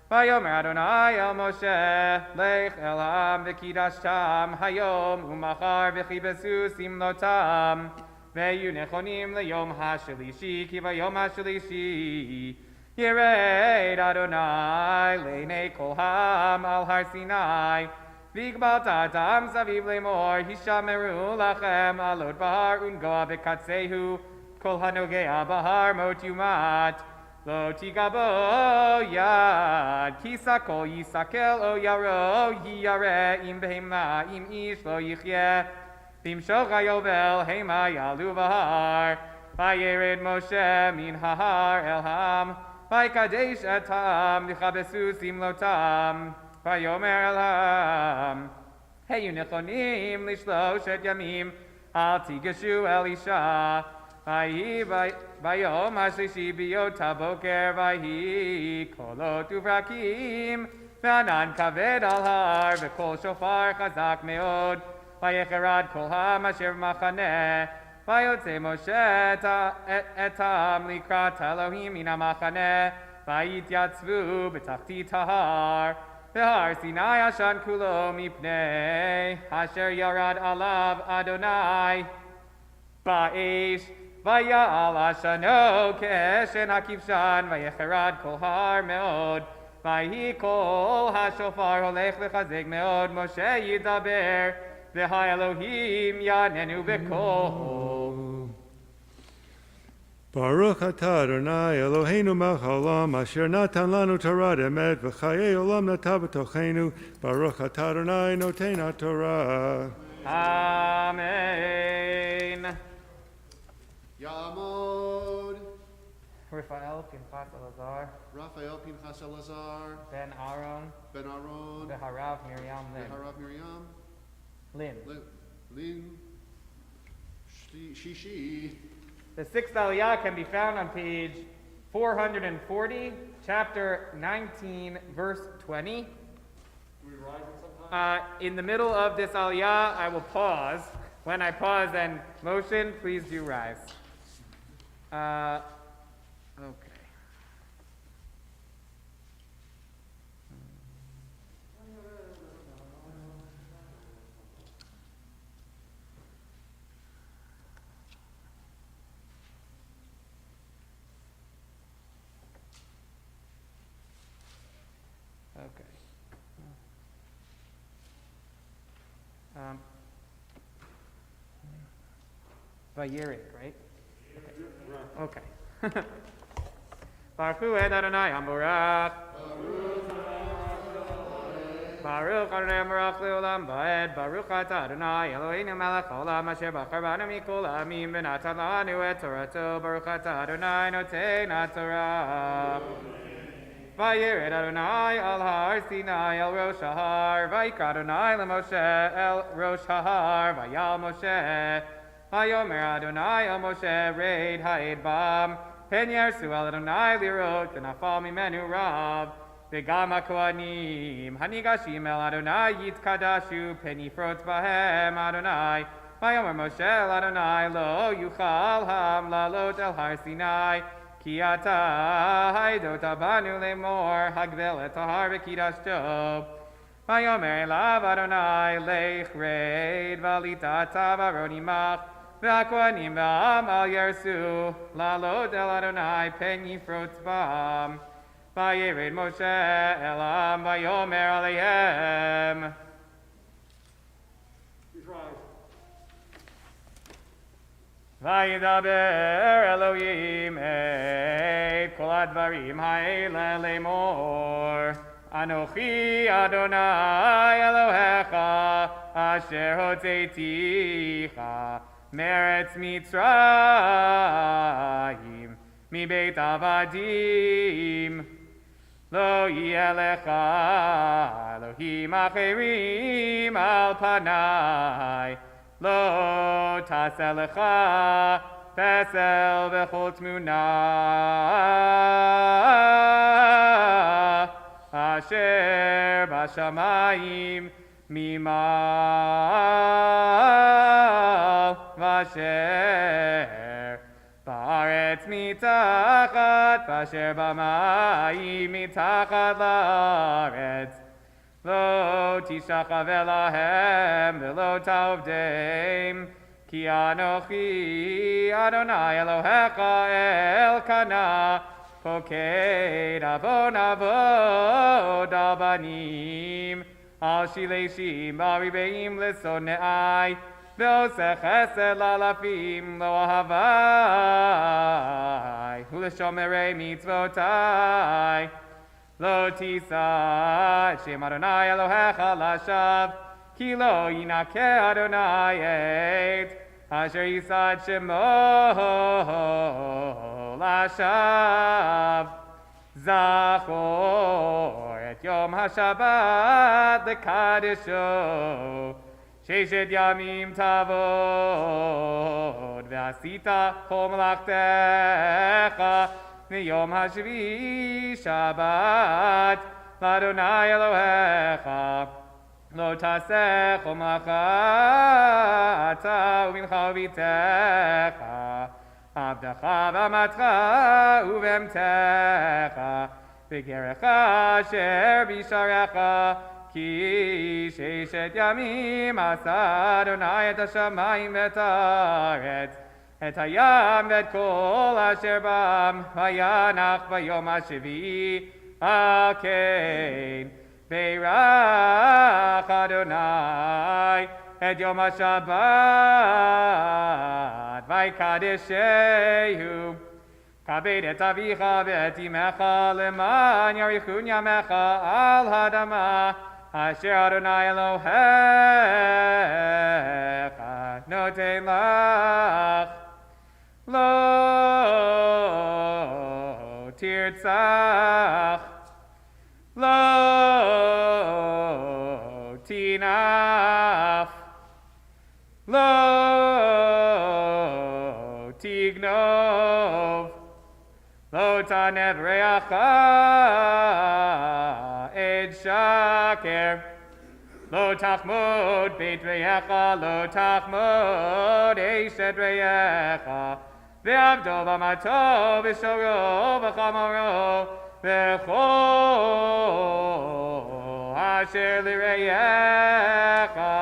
vayomer Adonai el Moshe lech el ha'am v'kidashtam hayom u'machar v'chibesu simlotam ve'yu nechonim le'yom ha'shelishi ki vayom ha'shelishi yired Adonai le'nei kol ha'am al har Sinai V'igbat adam zaviv lemor hishameru lachem alot bahar ungoa v'katsehu kol hanogea bahar mot yumat lo tigabo yad kisakol yisakel o yaro yiyare im behema im ish lo yichye v'imshoch hayovel hema yalu bahar vayered Moshe min hahar el ham vaykadesh etam v'chabesu simlotam Vayomer elam, heyu nechonim lishloshet yamim, al tigashu elisha. Vayom hashlishi biyot haboker vayi kolot uvrakim, v'anan kaved al har, v'kol shofar chazak meod, vayecherad kol ham asher machaneh, vayotze Moshe etam likrat Elohim min hamachaneh, vayityatzvu b'tachtit hahar. V'har Sinai ashan kulo mipnei asher yarad alav Adonai ba'esh vayal ashano ke'eshen hakivshan vayecherad kol har meod vayi kol hashofar holech v'chazek meod Moshe yidaber v'ha Elohim yanenu b'kol Baruch atah Adonai Eloheinu melech haolam asher natan lanu Torah emet v'chayei olam nata b'tochenu. Baruch atah Adonai noten haTorah. Amen. Yamod. Raphael Pinchas Elazar Raphael Pinchas Elazar. Ben Aaron Ben Aaron. Beharav Miriam Lin Harav Miriam. Lin. Lin. Shishi. The sixth aliyah can be found on page 440, chapter 19, verse 20. In the middle of this aliyah, I will pause. When I pause and motion, please do rise. Okay. Okay. Vayirik, right? Okay. Baruch Hu et Adonai Hamorach. Baruch Adonai Hamorach leolam vaed. Baruch atah Adonai Eloheinu melech haolam asher bachar banu mikol ha'amim v'natan lanu et torato. Baruch atah Adonai noten haTorah. Vayired Adonai al har Sinai el Rosh Hahar. Vayikra Adonai leMoshe el Rosh Hahar. Vayal Moshe. Vayomer Adonai el Moshe reid ha'ed bam. Pen yersu el Adonai lirot v'nafal mimenu rav. V'gam ha'kohanim hanigashim el Adonai yitkadashu pen yifrot bahem Adonai. Vayomer Moshe el Adonai lo yuchal ham lalot el har Sinai. Ki ata haidot abanu lemor hagvel et ahar v'kidash Job. Vayomer elav Adonai lech reid v'alita ata v'aronimach v'hakohanim v'am al yersu lalot el Adonai pen yifrot bam. Vayered Moshe elam vayomer aleihem. Vayidaber Elohim et kol advarim ha'ele lemor. Anochi Adonai Elohecha asher hotzeiticha meretz Mitzrayim mi beit avadim. Lo yeh lecha Elohim acherim al panai. Lo taseh lecha pesel v'chol tmuna asher bashamayim mimal v'asher ba'aretz mitachat v'asher b'mayim mitachat la'aretz. Lo tishachav elahem v'lo ta'ovdeim ki anochi Adonai Elohecha elkana poked avon avod al banim al shileshim baribeim lesoneai ve'oseh chesed lalafim lo ahavai u'leshomerei mitzvotai. Lo tisa Shem Adonai Elohecha lashav ki lo yinakeh Adonai et asher yisad shemo lashav. Zachor et yom haShabbat lekadesho sheshet yamim tavod ve'asita kol melachtecha Yom HaShvi Shabbat L'Adonai Elohecha Lo taseh chol malacha ata u'mincha u'vitecha Abdecha v'amatcha u'v'emtecha V'gerecha asher b'sharecha Ki sheshet yamim asa Adonai et hashamayim v'et haaretz Et hayam v'et kol asher bam vayanach vayom hashvi al kein veirach Adonai et yom hashabbat vaykadeshehu kabed et avicha v'et imecha leman yarichun yamecha al hadama asher Adonai Elohecha noten lach. Lo tirtzach, lo tinaf, lo tignov, lo tanev reacha ed shaker, lo tachmod beit reacha, lo tachmod eshet reacha. Ve'avdo v'amato v'shoro v'chamoro v'chol asher lireyecha.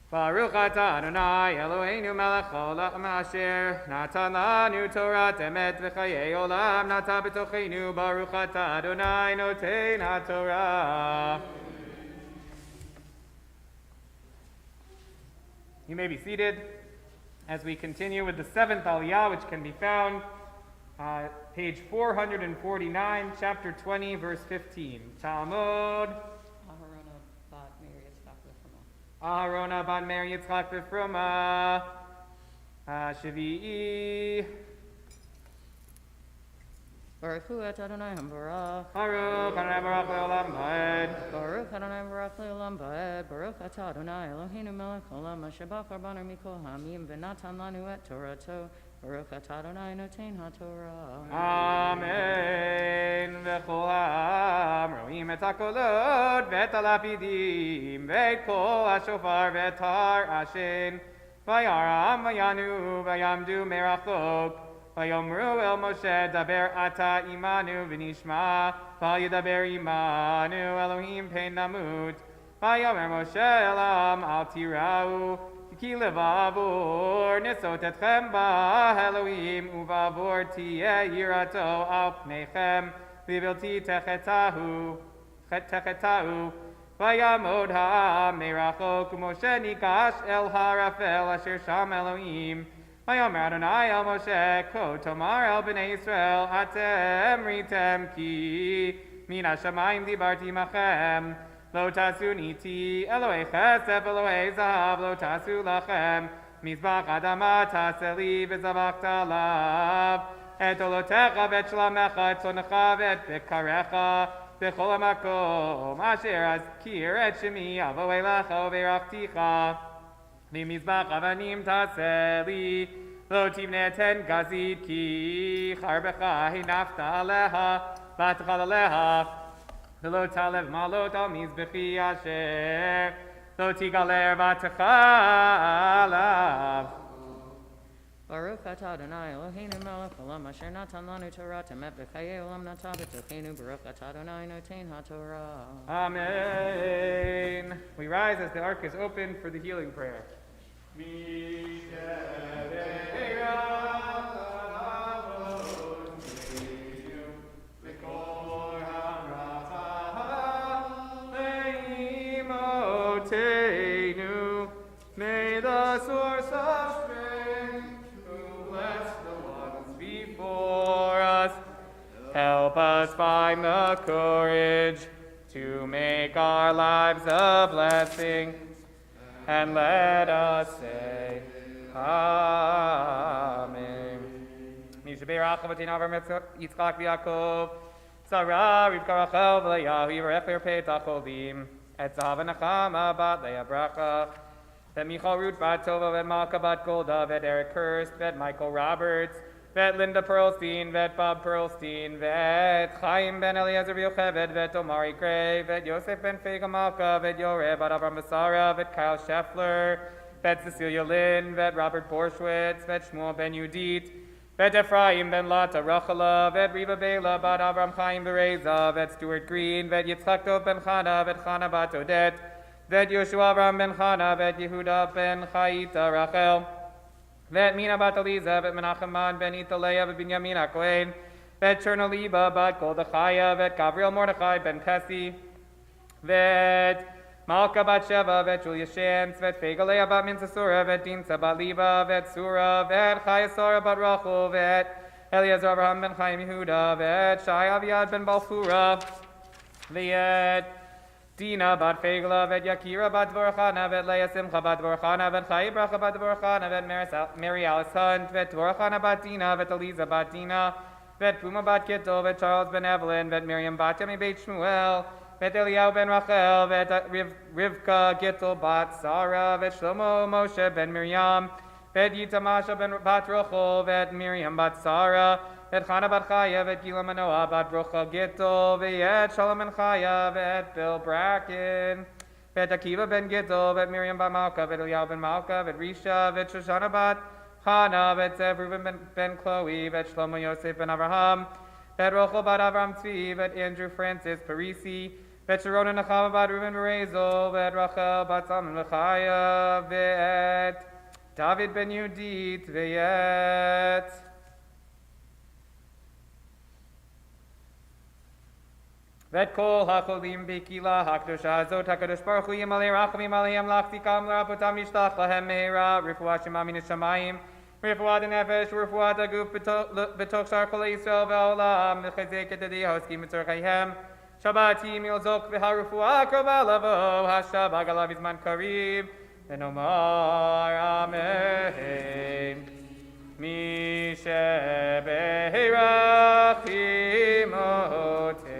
Baruch atah Adonai Eloheinu melech haolam asher natan lanu Torah emet v'chayei olam nata b'tocheinu. Baruch atah Adonai noten haTorah. You may be seated as we continue with the seventh Aliyah, which can be found page 449, chapter 20, verse 15. Talmud. Aharona bat Mary Yitzchak b'fruma. Shavi'i. Baruch hu et Adonai Hambarach. Baruch Adonai Baruch Le'olam Va'ed. Baruch Adonai Baruch Le'olam Va'ed. Baruch atah Adonai Eloheinu melech haolam asher bachar banu mikol ha'amim v'natan lanu et Torato. Baruch atah Adonai noten ha'Torah. Amen. V'chol ha'am ro'im et ha'kolot v'et ha'lapidim v'et kol ha'shofar v'et har ashen v'yaram v'yanu v'yamdu merachok v'yomru el Moshe daber ata imanu v'nishma v'yidaber imanu Elohim pen namut v'yomer Moshe elam al tirau ki levavor nisot etchem ba Elohim uvavor tiye yirato al pnechem v'vilti techetahu v'yamod ha'merachok Moshe nikash el harafel asher sham Elohim v'yomer Adonai el Moshe ko tomar el b'nei Yisrael atem ritem ki min hashamayim dibarti machem Lo tasu niti Elohei chesef Elohei zahav lo tasu lachem mizbach adama taseli v'zavachta lav et olotecha v'et shalamecha et tzonecha v'et bekarecha b'chol hamakom asher azkir et shemi avo elecha v'erachticha v'mizbach avanim taseli lo tivne ten gazid ki charbecha hinafta aleha v'atchal aleha V'lo talev malot al mizbechi asher lo tigaler v'atachalav. Baruch atah Adonai Eloheinu melech haolam asher natan lanu Torah temet b'chayei olam nata b'tocheinu. Baruch atah Adonai noten ha'Torah. Amen. We rise as the ark is opened for the healing prayer. May the source of strength, who bless the ones before us, help us find the courage to make our lives a blessing, and let us say, Amen. Mishaberach Avatin Avram Yitzchak v'Yakov, Sarah Rivka Rachel v'Leah Yivarecher Petach Olim, Et Zahav Nachama bat Leah Bracha, Vet Michal Ruth bat Tova, Vet Malka bat Golda, Vet Eric Hurst, Vet Michael Roberts, Vet Linda Pearlstein, Vet Bob Pearlstein, Vet Chaim ben Eliezer Yocheved, Vet Omari Gray, Vet Yosef ben Fega Malka, Vet Yoreh bat Avram Basara, Vet Kyle Scheffler, Vet Cecilia Lynn, Vet Robert Borschwitz, Vet Shmuel ben Yudit, Vet Ephraim ben Lata Rachala, Vet Riva Bela bat Avram Chaim Bereza, Vet Stuart Green, Vet Yitzchak Tov ben Chana, Vet Chana bat Odette, Vet Yoshua Avram ben Chana, Vet Yehuda ben Chayita Rachel, Vet Mina bat Eliza, Vet Menachem man ben Italea, Vet Binyamin HaKohen, Vet Chernoliba bat Goldachaya, Vet Gabriel Mordechai ben Pessi, Vet Malka bat Sheva, Vet Julia Shantz, Vet Fegalea bat Minsasura, Vet Dinsa bat Liba, Vet Surah, Vet Chayasora bat Rachel, Vet Eliezer Abraham ben Chaim Yehuda, Vet Shai Aviad ben Balfura, Vet Dina bat Fegla, Vet Yakira bat Dvorachana, Vet Leah Simcha bat Dvorachana, Vet Chai Bracha bat Dvorachana, Vet Mary Alice Hunt, Vet Dvorachana bat Dina, Vet Eliza bat Dina, Vet Puma bat Kittel, Vet Charles ben Evelyn, Vet Miriam bat Yami Beit Shmuel, Vet Eliyahu ben Rachel, Vet Rivka Gittel bat Sarah, Vet Shlomo Moshe ben Miriam, Vet Yitamasha ben bat Rochel, Vet Miriam bat Sarah, Vet Chana bat Chaya, Vet Gila Manoah bat Rochel Gittel, Vet Shalom ben Chaya, Vet Bill Bracken, Vet Akiva ben Gittel, Vet Miriam bat Malka, Vet Eliyahu ben Malka, Vet Risha, Vet Shoshana bat Chana, Vet Zev Reuben ben Chloe, Vet Shlomo Yosef ben Avraham, Vet Rochel bat Avram Tzvi, Vet Andrew Francis Parisi, Vet Sharona Nachama bat Reuben Berezel, Vet Rachel bat Salman V'chaya, Vet David ben Yudit, Vet ואת כל החולים בקהילה הקדושה הזאת, הקדוש ברוך הוא ימלא רחמים עליהם להחזיקם לרפאותם נשלח להם מהרה רפואה שלמה מן השמיים, רפואת הנפש ורפואת הגוף בתוך שאר כל ישראל והעולם, לחזק את ידי העוסקים בצורכיהם. שבת היא מלזוק והרפואה קרובה לבוא, השבת עליו בזמן קריב, ונאמר אמן. מי שברך אמותינו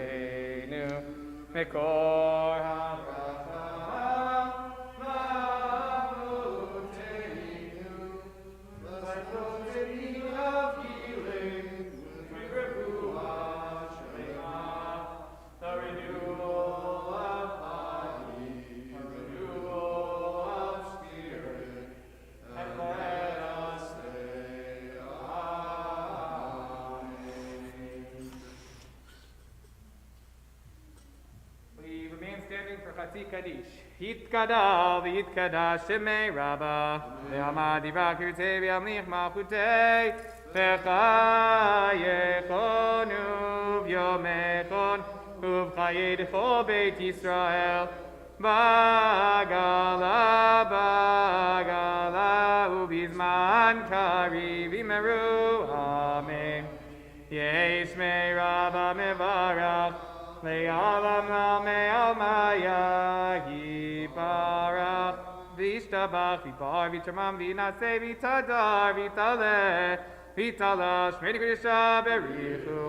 מקור הברכה לאבותינו, let those in need of healing bring refuah shlema, the renewal of body, the renewal of spirit, and let us say amen. We remain standing for Chatzi Kaddish. Hitkadal v'hitkadash shemei Rabba, ve'amad yivrak yirtzeh v'yamlich malchutei, v'chayechonu v'yomechon, uv'chayedecho beit Yisrael, bagala bagala ubizman kariv imeru. Amen. Yesh mei Rabba mevarach, le'alam almei almaya yiparach, v'ishtabach v'ipar v'tamam v'naseh v'tadar v'taleh v'talash shmei kedusha berichu,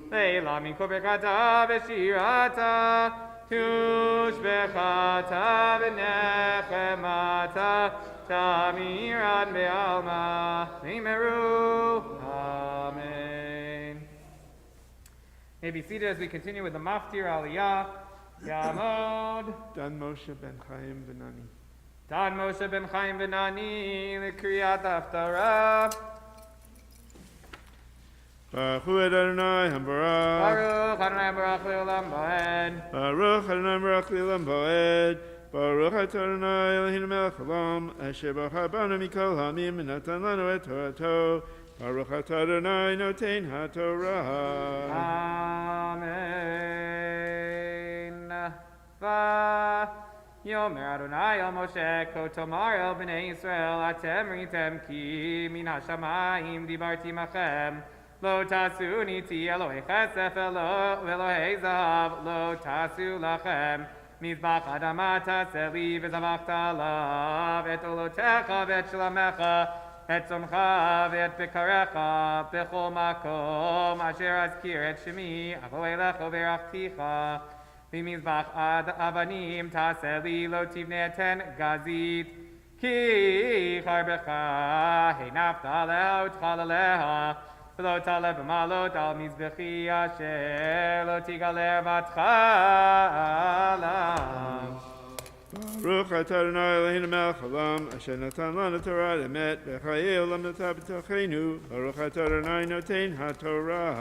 le'ila min kol berkata v'shirata, tushbechata v'nechemata, tamiran be'alma v'imeru. Amen. May be seated as we continue with the Maftir Aliyah. Yamod. Dan Moshe ben Chaim Benani. Dan Moshe ben Chaim Benani, L'kriyat Haftarah. Baruch hu Adonai Hambarach. Baruch Adonai Baruch Le'olam Va'ed. Baruch Adonai Baruch Le'olam Va'ed. Baruch Adonai Eloheinu melech haolam, asher bachar banu mikol ha'amim v'natan lanu et Torato. Baruch Adonai noten haTorah. Amen. Yomer Adonai el Moshe, Ko tomar el bnei Yisrael, atem ritem ki min hashamayim dibarti machem. Lo tasu niti Eloi chesef Eloi zahav, lo tasu lachem. Mizbach adama taseli v'zavachta alav, et olotecha v'et shalamecha, et tzomcha v'et bekarecha, b'chol makom, asher azkir et shemi, avo elecho v'rachticha. V'mizbach ad avanim taseli lo tivne ten gazit, ki charbecha, heinafta leha utchalaleha, v'lo taleh b'malot al mizbechi asher lo tigaler batchalam. Baruch Adonai Eloheinu melech haolam, asher natan lanu Torah emet, v'chayei olam nata b'tochenu. Baruch Adonai noten haTorah.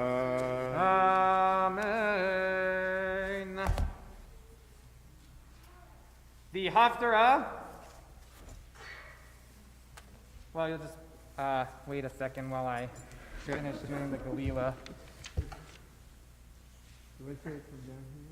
Amen. The Haftarah. Well, you'll just wait a second while I finish doing the Galila. Do I say it from down here?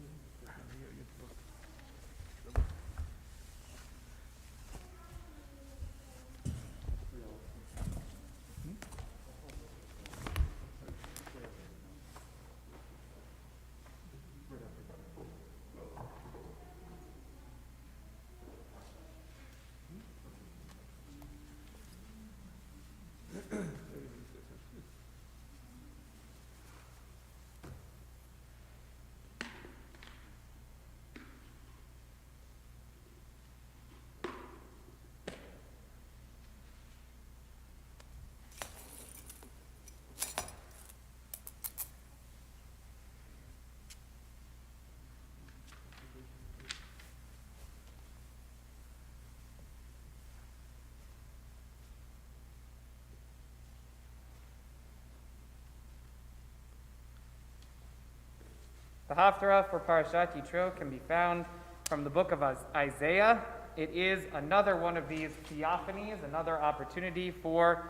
The Haftarah for Parashat Yitro can be found from the book of Isaiah. It is another one of these theophanies, another opportunity for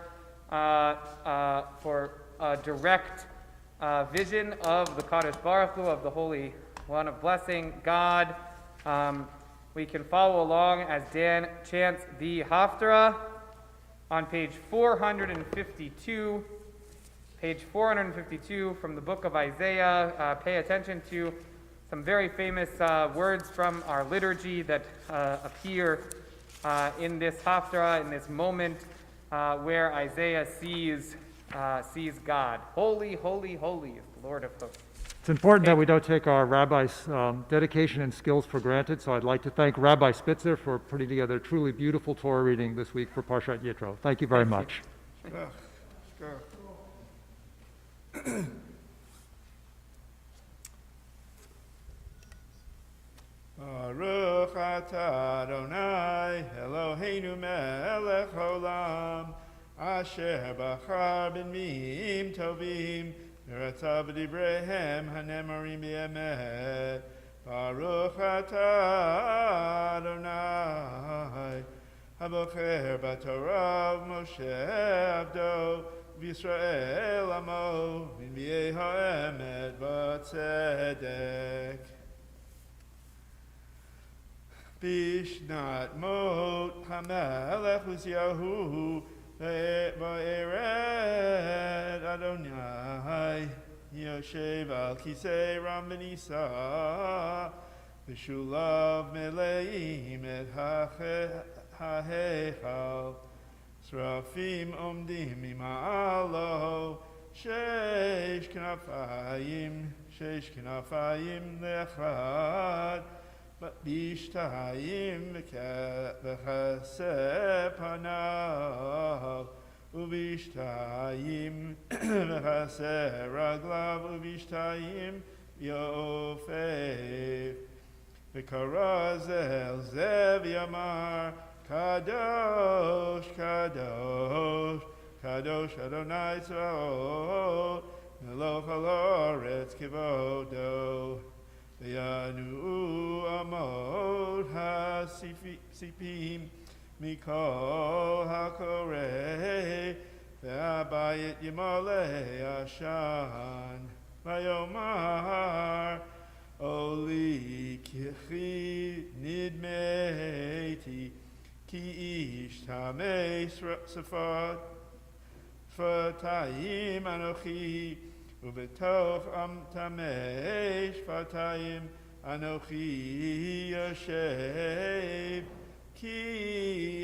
a direct vision of the Kadosh Baruch Hu, of the Holy one of blessing God. We can follow along as Dan chants the Haftarah on page 452. Page 452 from the book of Isaiah. Pay attention to some very famous words from our liturgy that appear in this Haftarah, in this moment where Isaiah sees God. Holy, holy, holy is the Lord of hosts. It's important that we don't take our rabbi's dedication and skills for granted, so I'd like to thank Rabbi Spitzer for putting together a truly beautiful Torah reading this week for Parshat Yitro. Thank you very much. Baruch atah Adonai Eloheinu melech olam asher bachar b'nimiim tovim v'ratzav b'divreihem hanemorim b'emet. Baruch atah Adonai habocher b'torah Moshe avdo v'Yisrael amo v'nbiei ha'emet v'tzedek. Bishnat mot hamelech Uziyahu va'ered Adonai Yoshev al kisei ram v'nisa v'shulav meleim et ha'hechal srafim omdim ima'alo sheish knafayim le'echad Bishtayim v'chaseh panav Ubishtayim v'chaseh raglav Ubishtayim yofeh V'karazel zev yamar Kadosh, Kadosh, Kadosh Adonai Tzvaot Meloch ha'aretz kivodo V'yanu amot ha'sipim mikol ha'koreh v'abayit yimalei ashan v'yomar oli kichi nidmeti ki ish tamei sefat fatayim anochi Ubetoch am tamei shvatayim anochi yoshev ki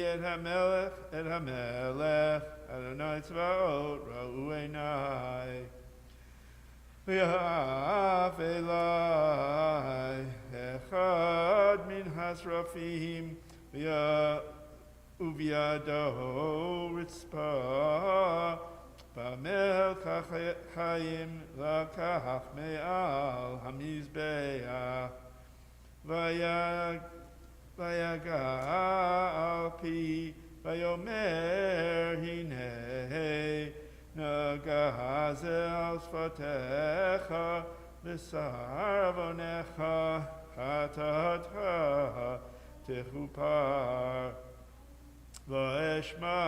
et hamelech Adonai tzvaot ra'u einai v'ya'af elai echad min hasrafim uvyado ritzpah Bamel kachayim lakach me'al hamizbeach vayaga al pi vayomer hinei nagazel al sfatecha v'sar avonecha chatatcha techupar v'eshma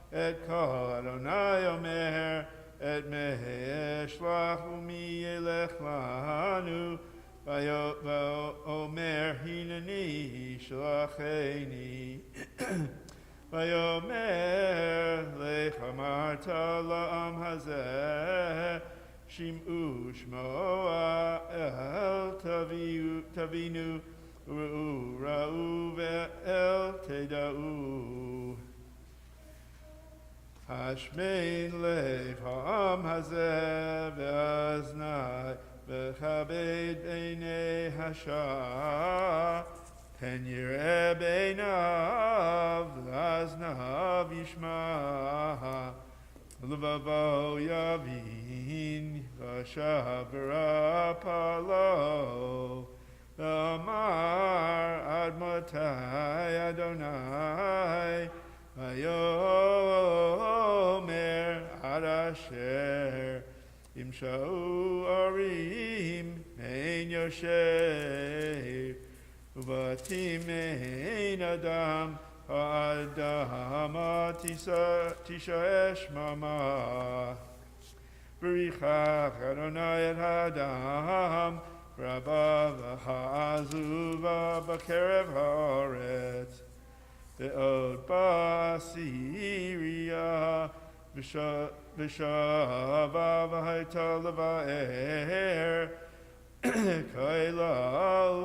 Et kol Adonai omer, et me'eshlach umi yelech lanu, v'omer hineni shlacheni. V'omer lech amarta la'am hazeh, shim'u shmoa el tavinu, ra'u ve'el teda'u. Hashmein lev ha'am hazeh ve'aznai v'chabed b'nei hasha pen yireh b'einav v'aznav yishma levavo yavin v'shavra palo v'amar ad matai Adonai Vayomer ad asher imshau arim ein yoshev uvatim ein adam ha'adama tishaesh mama v'richach Adonai et ha'adam רבה ועזובה בקרב הארץ, ועוד בסיריה, ושבה והייתה לבאר, כליל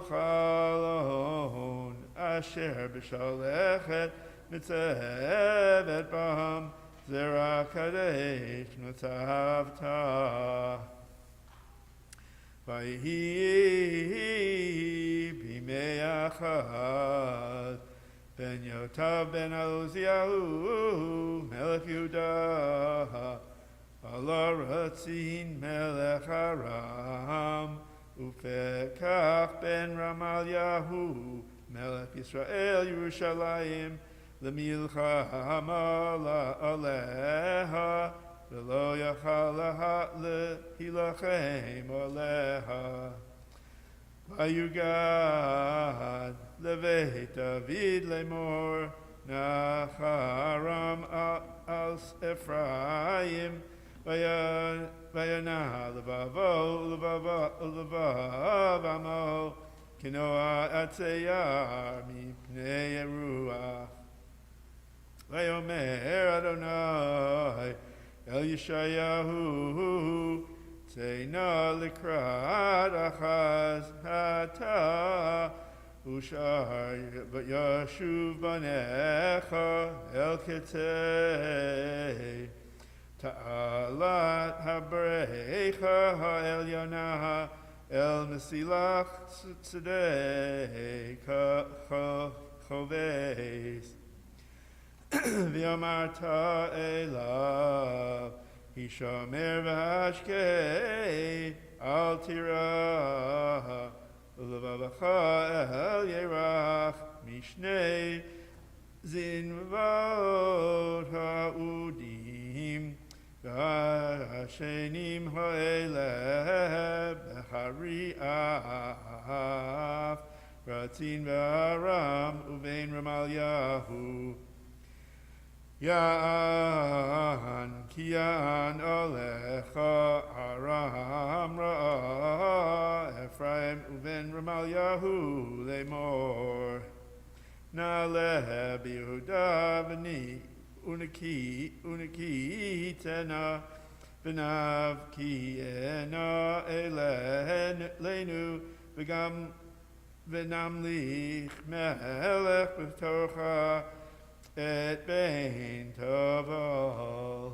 חלון, אשר בשלכת ניצבת בם, זרע קדש נצבת. ויהי בימי אחד, בן יוטב בן עוזיהו מלך יהודה, על הרצין מלך ארם, ופקח בן רמליהו מלך ישראל ירושלים, למלחמה עליה, ולא יכל להילחם עליה. ויוגד לבית דוד לאמור, נחרם על אפרים, וינע לבבו ולבב עמו, כנוע עצי יער מפני הרוח. ויאמר אדוני אל ישעיהו, צא נא לקראת אחז אתה, ושאר ישוב בניך אל קצה תעלת הברכה העליונה, אל מסילך שדה חובס. ואמרת אליו, הישמר והשקה, אל תירא, ולבבך אל ירח, משני זנבות האודים, והשנים האלה בחרי אף, רצין וארם ובין רמליהו. יען כי יען עליך ארם ראה אפרים ובן רמליהו לאמור, נעלה ביהודה ונקיתנה ונבקיענה אלינו, וגם ונמליך מלך בתוכה את בן תבל.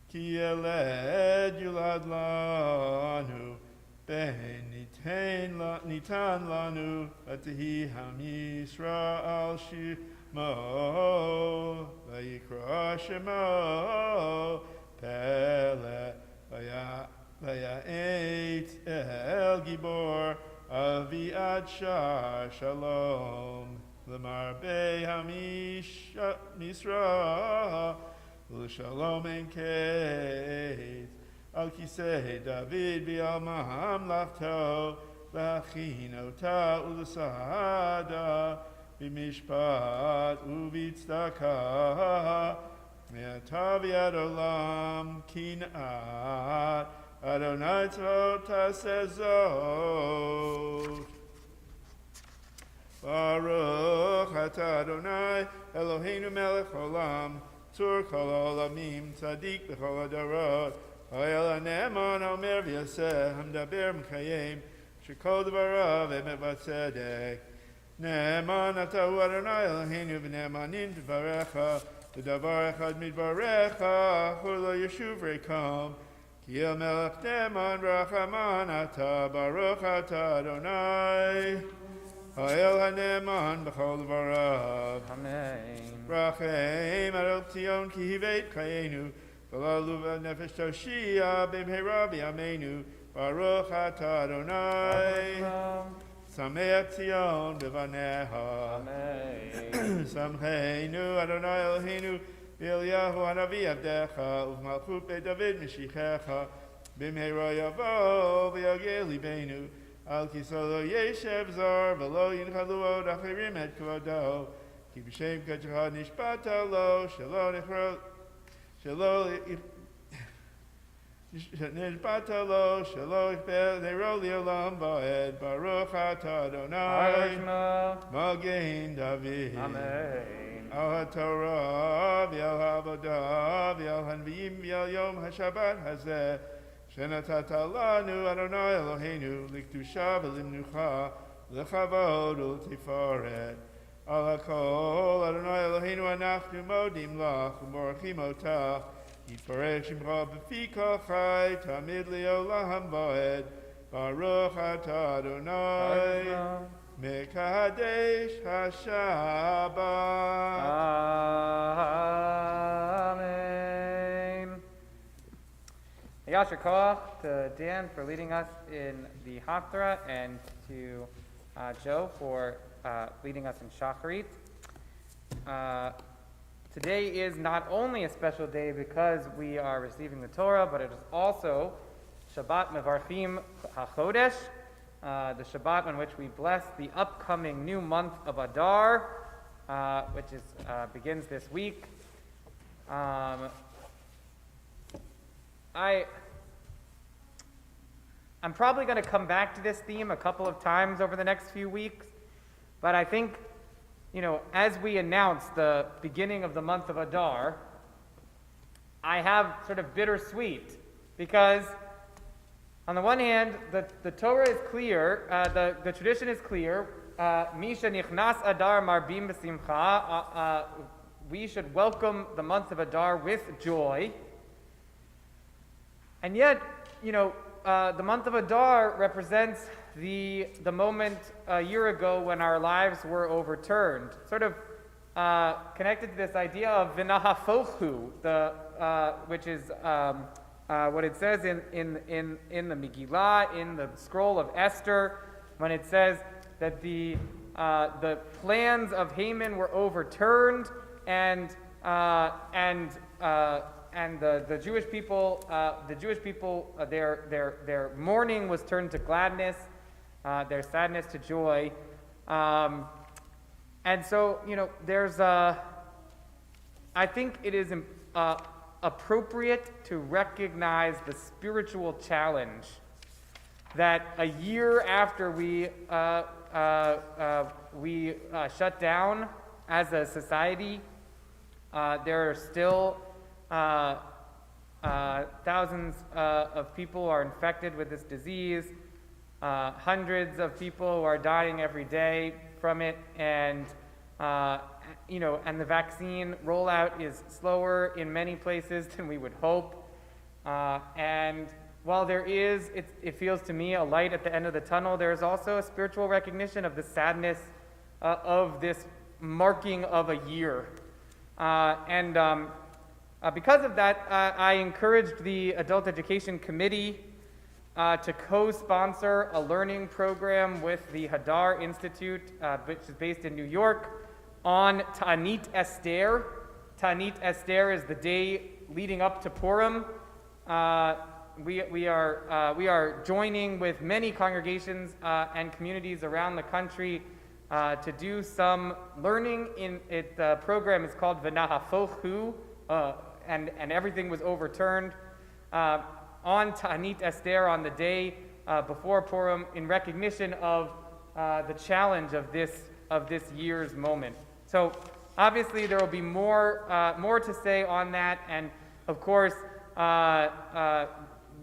כי ילד יולד לנו, בן ניתן לנו, ותהי עם ישראל שמו, ויקרא שמו פלא, ויעץ אל גיבור, אביעד שר שלום. למרבה המשרה, ולשלום אין קץ, על כיסא דוד ועל ממלכתו, להכין אותה ולסעדה, במשפט ובצדקה, מעתה ועד עולם קנאת, אדוני צבאות תעשה זאת. ברוך אתה אדוני אלוהינו מלך עולם, צור כל העולמים, צדיק בכל הדורות, האל הנאמן האומר ויעשה, המדבר מקיים, שכל דבריו אמת וצדק. נאמן אתה הוא אדוני אלוהינו, ונאמנים דבריך, ודבר אחד מדבריך הוא לא ישוב ריקם, כי אל מלך נאמן ורחמן אתה, ברוך אתה אדוני האל הנאמן בכל דבריו. אמן. רחם על ציון כי הבאת חיינו, ולא עלוב נפש תושיע במהרה בימינו, ברוך אתה אדוני. שמח ציון בבניה. אמן. שמחנו אדוני אלוהינו באליהו הנביא עבדך, ובמלכות בית דוד משיחך, במהרה יבוא ויגיע ליבנו. על כיסא לא ישב זר, ולא ינחלו עוד אחרים את כבודו, כי בשם קדשך נשבעת לו, שלא נשבעת לו שלא יכפה נרו לעולם ועד, ברוך אתה אדוני, מגן דוד. Amen. על התורה ועל העבודה ועל הנביאים ועל יום השבת הזה, שנתת לנו אדוני אלוהינו לקדושה ולמנוחה, לכבוד ולתפארת. על הכל אדוני אלוהינו אנחנו מודים לך ומברכים אותך, יתברך שמך בפי כל חי תמיד לעולם ועד, ברוך אתה אדוני מקדש השבת. Amen. Yasher Koach to Dan for leading us in the Haftarah, and to Joe for leading us in Shacharit. Today is not only a special day because we are receiving the Torah, but it is also Shabbat Mevarchim HaChodesh, the Shabbat on which we bless the upcoming new month of Adar, which begins this week. I'm probably going to come back to this theme a couple of times over the next few weeks, but I think, as we announce the beginning of the month of Adar, I have sort of bittersweet, because on the one hand, the Torah is clear, the tradition is clear, Misha nichnas Adar marbim b'simcha, we should welcome the month of Adar with joy, and yet, the month of Adar represents the moment a year ago when our lives were overturned, sort of connected to this idea of v'nahafochu, which is what it says in the Megillah, in the scroll of Esther, when it says that the plans of Haman were overturned, and the Jewish people, their mourning was turned to gladness, their sadness to joy, and so there's I think it is appropriate to recognize the spiritual challenge that a year after we shut down as a society, there are still thousands of people are infected with this disease. Hundreds of people are dying every day from it, and and the vaccine rollout is slower in many places than we would hope. And while there is, it feels to me, a light at the end of the tunnel, there is also a spiritual recognition of the sadness of this marking of a year. Because of that, I encouraged the Adult Education Committee to co-sponsor a learning program with the Hadar Institute, which is based in New York, on Ta'anit Esther. Ta'anit Esther is the day leading up to Purim. We are joining with many congregations and communities around the country to do some learning. The program is called V'nahafochu, and everything was overturned on Ta'anit Esther, on the day before Purim, in recognition of the challenge of this year's moment. So obviously there will be more to say on that, and of course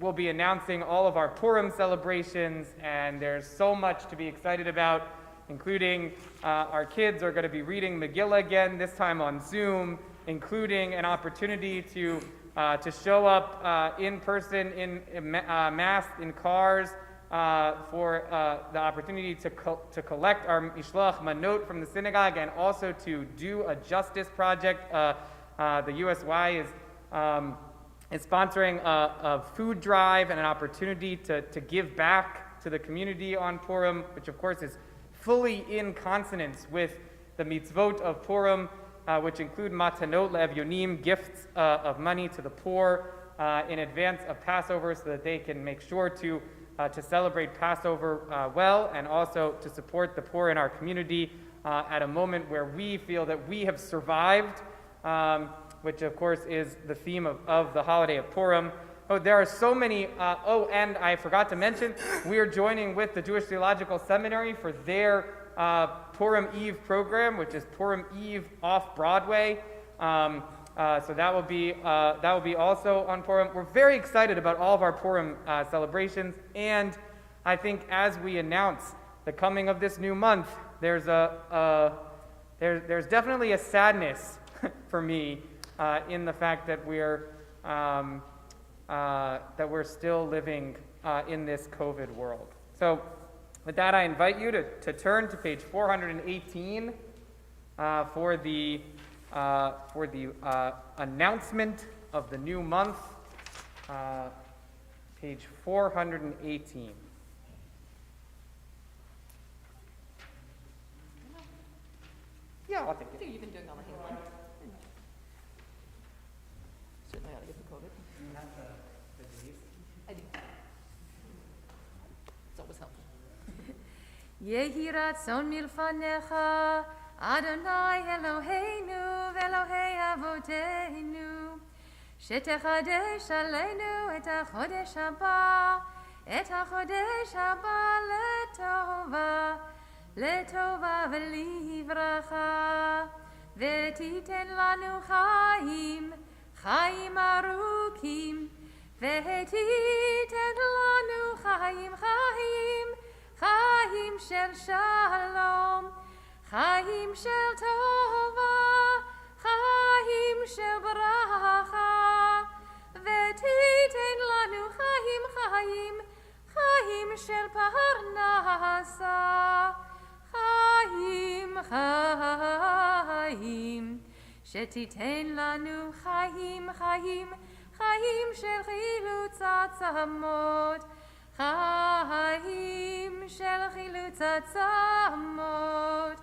we'll be announcing all of our Purim celebrations, and there's so much to be excited about, including our kids are going to be reading Megillah again, this time on Zoom, including an opportunity to show up in person, in masked in cars, for the opportunity to collect our Mishloach Manot from the synagogue, and also to do a justice project. The USY is sponsoring a food drive and an opportunity to give back to the community on Purim, which of course is fully in consonance with the mitzvot of Purim, which include matanot le'evyonim, gifts of money to the poor in advance of Passover, so that they can make sure to celebrate Passover well, and also to support the poor in our community at a moment where we feel that we have survived, which of course is the theme of the holiday of Purim. there are so many. And I forgot to mention, we are joining with the Jewish Theological Seminary for their Purim Eve program, which is Purim Eve off Broadway. So that will be also on Purim. We're very excited about all of our Purim celebrations, and I think as we announce the coming of this new month, there's definitely a sadness for me in the fact that we're still living in this COVID world. So with that, I invite you to turn to page 418 for the announcement of the new month, page 418. Yeah, I'll take it. You've been doing all the handling. Certainly ought to get the COVID. Do you have the days? I do. It's always helpful. Yehi ratzon milfanecha, Adonai Eloheinu ve'Elohei avoteinu, shetechadesh aleinu et hachodesh haba letova ve'livracha, ve'titen lanu chaim arukim, ve'titen lanu chaim shel shalom, chaim shel tova, chaim shel bracha, ve'titen lanu chaim shel parnasa, chaim, shetiten lanu chaim shel chilutz atzamot, chaim shel chilutz atzamot,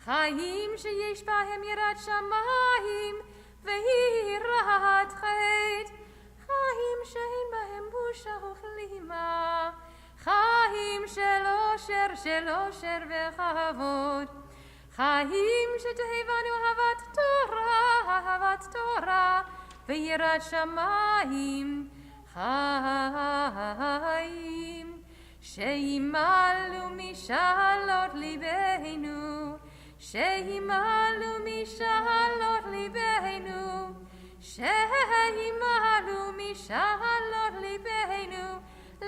chaim sheyesh bahem yirat shamayim ve'irat chet, chaim she'en bahem busha uchlima, chaim shel osher v'chavod, chaim shetehevanu havat Torah ve'irat shamayim, chaim she'imalu mishalot libeinu, she'imalu mishalot libeinu, she'imalu mishalot libeinu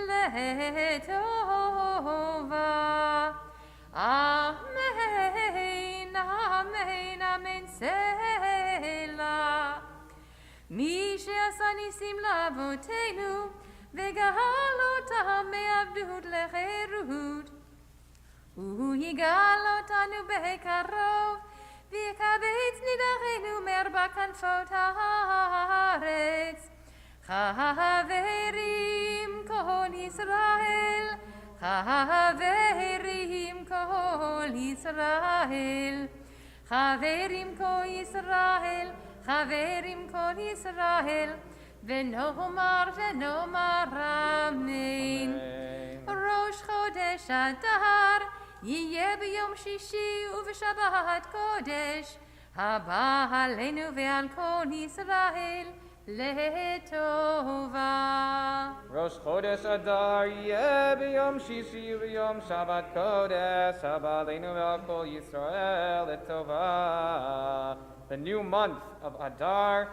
letova. Amen, amen, amen, Selah. מי שעשה ניסים לאבותינו וגאל אותם מעבדות לחירות, הוא יגאל אותנו בקרוב ויקבץ נידחינו מארבע כנפות הארץ. חברים כל ישראל, חברים כל ישראל, חברים כל ישראל, חברים כל ישראל, ונאמר אמן. ראש חודש אדר יהיה ביום שישי ובשבת קודש, הבא עלינו ועל כל ישראל לטובה. ראש חודש אדר יהיה ביום שישי וביום שבת קודש, הבא עלינו ועל כל ישראל לטובה. The new month of Adar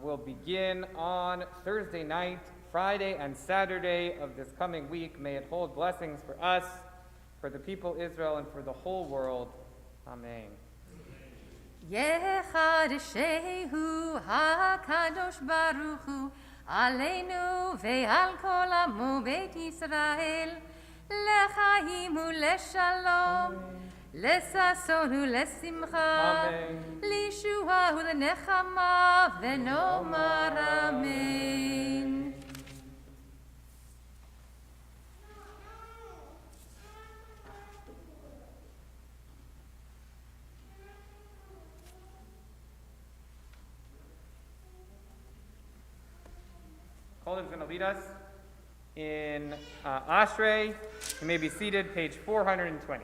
will begin on Thursday night, Friday, and Saturday of this coming week. May it hold blessings for us, for the people Israel, and for the whole world. Amen. יחדשהו הקדוש ברוך הוא עלינו ועל כל עמו בית ישראל, לחיים ולשלום, לששון ולשמחה, לישועה ולנחמה, ונאמר אמן. Calder's going to lead us in Ashrei. You may be seated, page 420.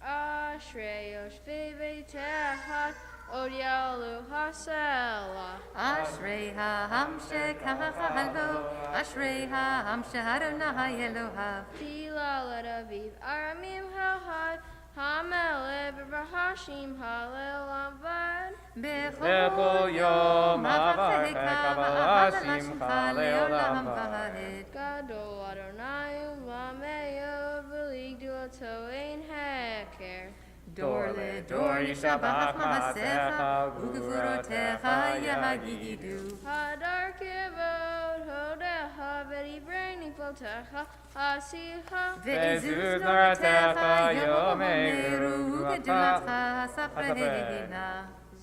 Ashrei yoshvei beitecha Odialu Hasela. Ashrei ha'am shekachalo, Ashrei ha'am she'Adonai Elohav. Tila Ladaviv, Aramim Halhai, Hamele B'Hashim Halel Avad. Bechol yom avarcheka v'hashim le'olam va'ed. Gadol Adonai U'Lameyo V'Ligdu Ato Ein Heker. Dor le dor yishabach ma'asecha, u'gevurotecha yagidu. Hadar Kivod Hodecha V'Divrei Niflotecha Asicha. Ve'ezuz noratecha yomeru, u'gedulatcha safreina.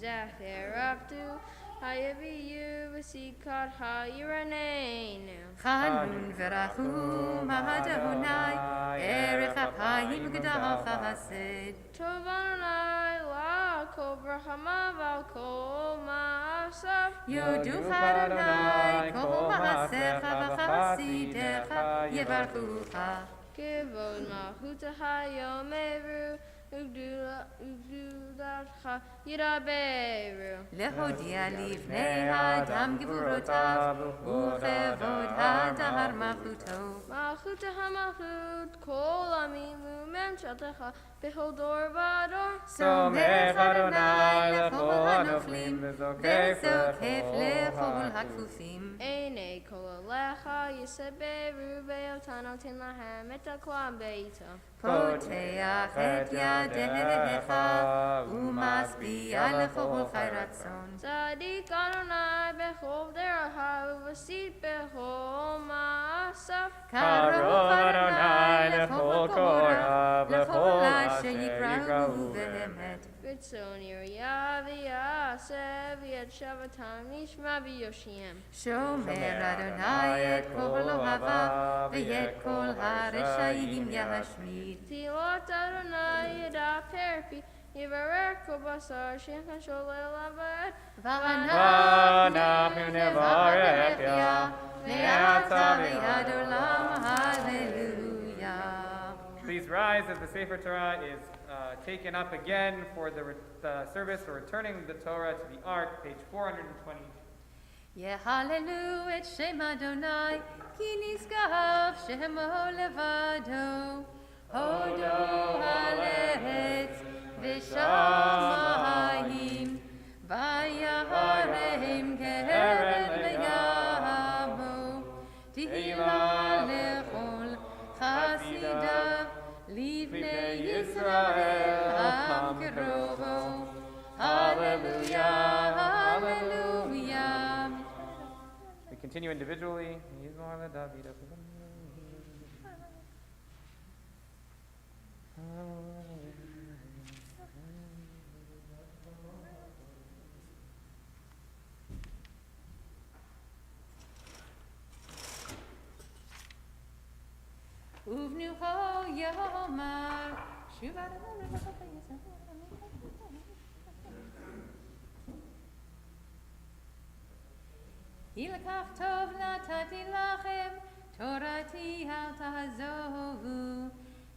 Zacher Abdu Hayaviyu V'Sikot Hayiraneinu. Chanun v'rachum ha'adonai, erech apayim u'gedal chased. Tov Adonai La'kol Brachama V'Al Ma'asav. Yodu Adonai kol ma'asecha v'chasidecha yevarchucha. Kivod Malchutecha Yomeru Ugdulatcha Yidaberu. Lehodia livnei ha'adam gevurotav, u'chevod ha'adar malchuto. Malchutecha Malchut Kol Amimu Memshatecha Bechol Dor V'Ador. Somech Adonai lechol hanoflim, vezokef lechol hakfufim. Einei Kol Alecha Yiseberu Ve'otanotin Lahem Et HaKoam Beito. Poteach et yadecha, u'masbi'a lechol chayratzon. Tzadik Adonai Bechol Deracha U'Vasit Bechol Ma'asav. Karov Adonai lechol korav, lechol asher yikrahu behemet. Ritzon Yiriyah V'Yaseh V'Yet Shavatam Nishma V'Yoshiem. Shomer Adonai et kol ohava, v'yet kol hareshayim yahashmid. Tilot Adonai Yeda Perpi Yivarech Kol Basar Shechan Sholel Avad. V'anachu nevarech ya, Ne'ata v'yad olam, hallelujah. Please rise as the Sefer Torah is taken up again for the service for returning the Torah to the Ark, page 420. Yehalelu et Shem Adonai, ki nizgav shemo levado. Hodo haaretz v'shamayim, vayaharem keren leyamo. Tehila lechol chasidav, livnei Yisrael am kerovo. Hallelujah, hallelujah. We continue individually. Uvnu ho yomar, shuvad Hilakach tov natati lachem, Torati al tazovu,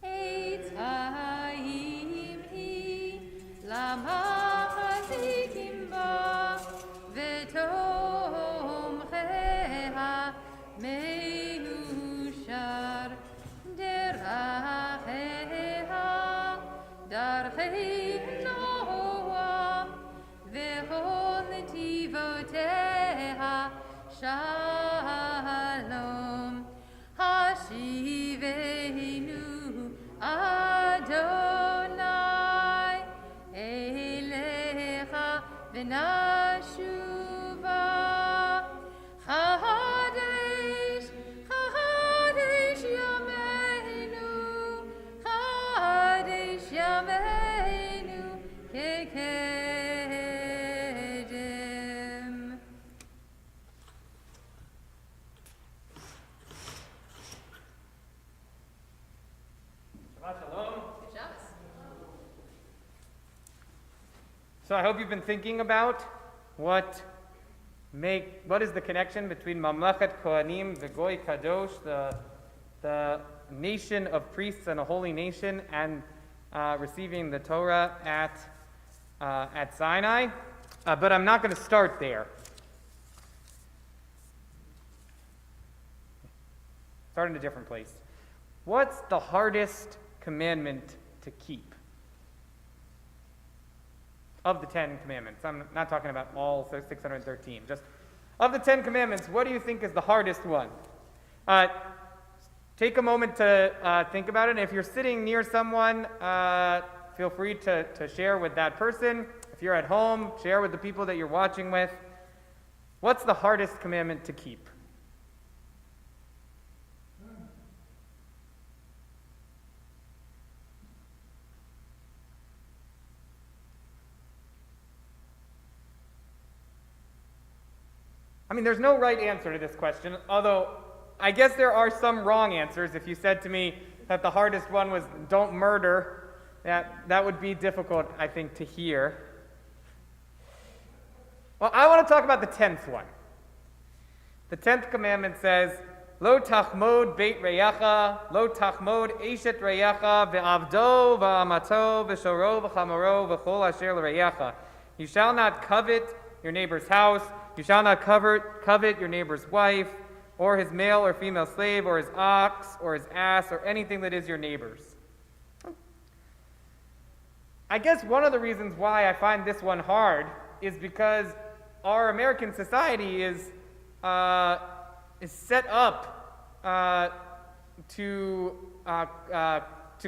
Eitz haim hi, lama chazikim ba, Vetom cheha meushar, Deracheha, darchei noah, Vechol netivoteha, Shalom, Hashiveinu Adonai Elecha v'nashuva Chadesh, Chadesh Yameinu, Chadesh Yameinu Kekedem. Shabbat shalom. So I hope you've been thinking about what is the connection between Mamlechet Kohanim, the Goy Kadosh, the nation of priests and a holy nation, and receiving the Torah at at Sinai, but I'm not going to start there. Start in a different place. What's the hardest commandment to keep? Of the 10 commandments. I'm not talking about all 613. Just of the 10 commandments, what do you think is the hardest one? Take a moment to think about it. And if you're sitting near someone, feel free to share with that person. If you're at home, share with the people that you're watching with. What's the hardest commandment to keep? I mean, there's no right answer to this question, although I guess there are some wrong answers. If you said to me that the hardest one was don't murder, that would be difficult, I think, to hear. Well, I want to talk about the 10th one. The 10th commandment says, Lo tachmod beit reyacha, lo tachmod eshet reyacha, ve'avdo va'amato, v'shoro v'chamoro, v'chol asher l'reyacha. You shall not covet your neighbor's house. You shall not covet your neighbor's wife, or his male or female slave, or his ox, or his ass, or anything that is your neighbor's. I guess one of the reasons why I find this one hard is because our American society is set up to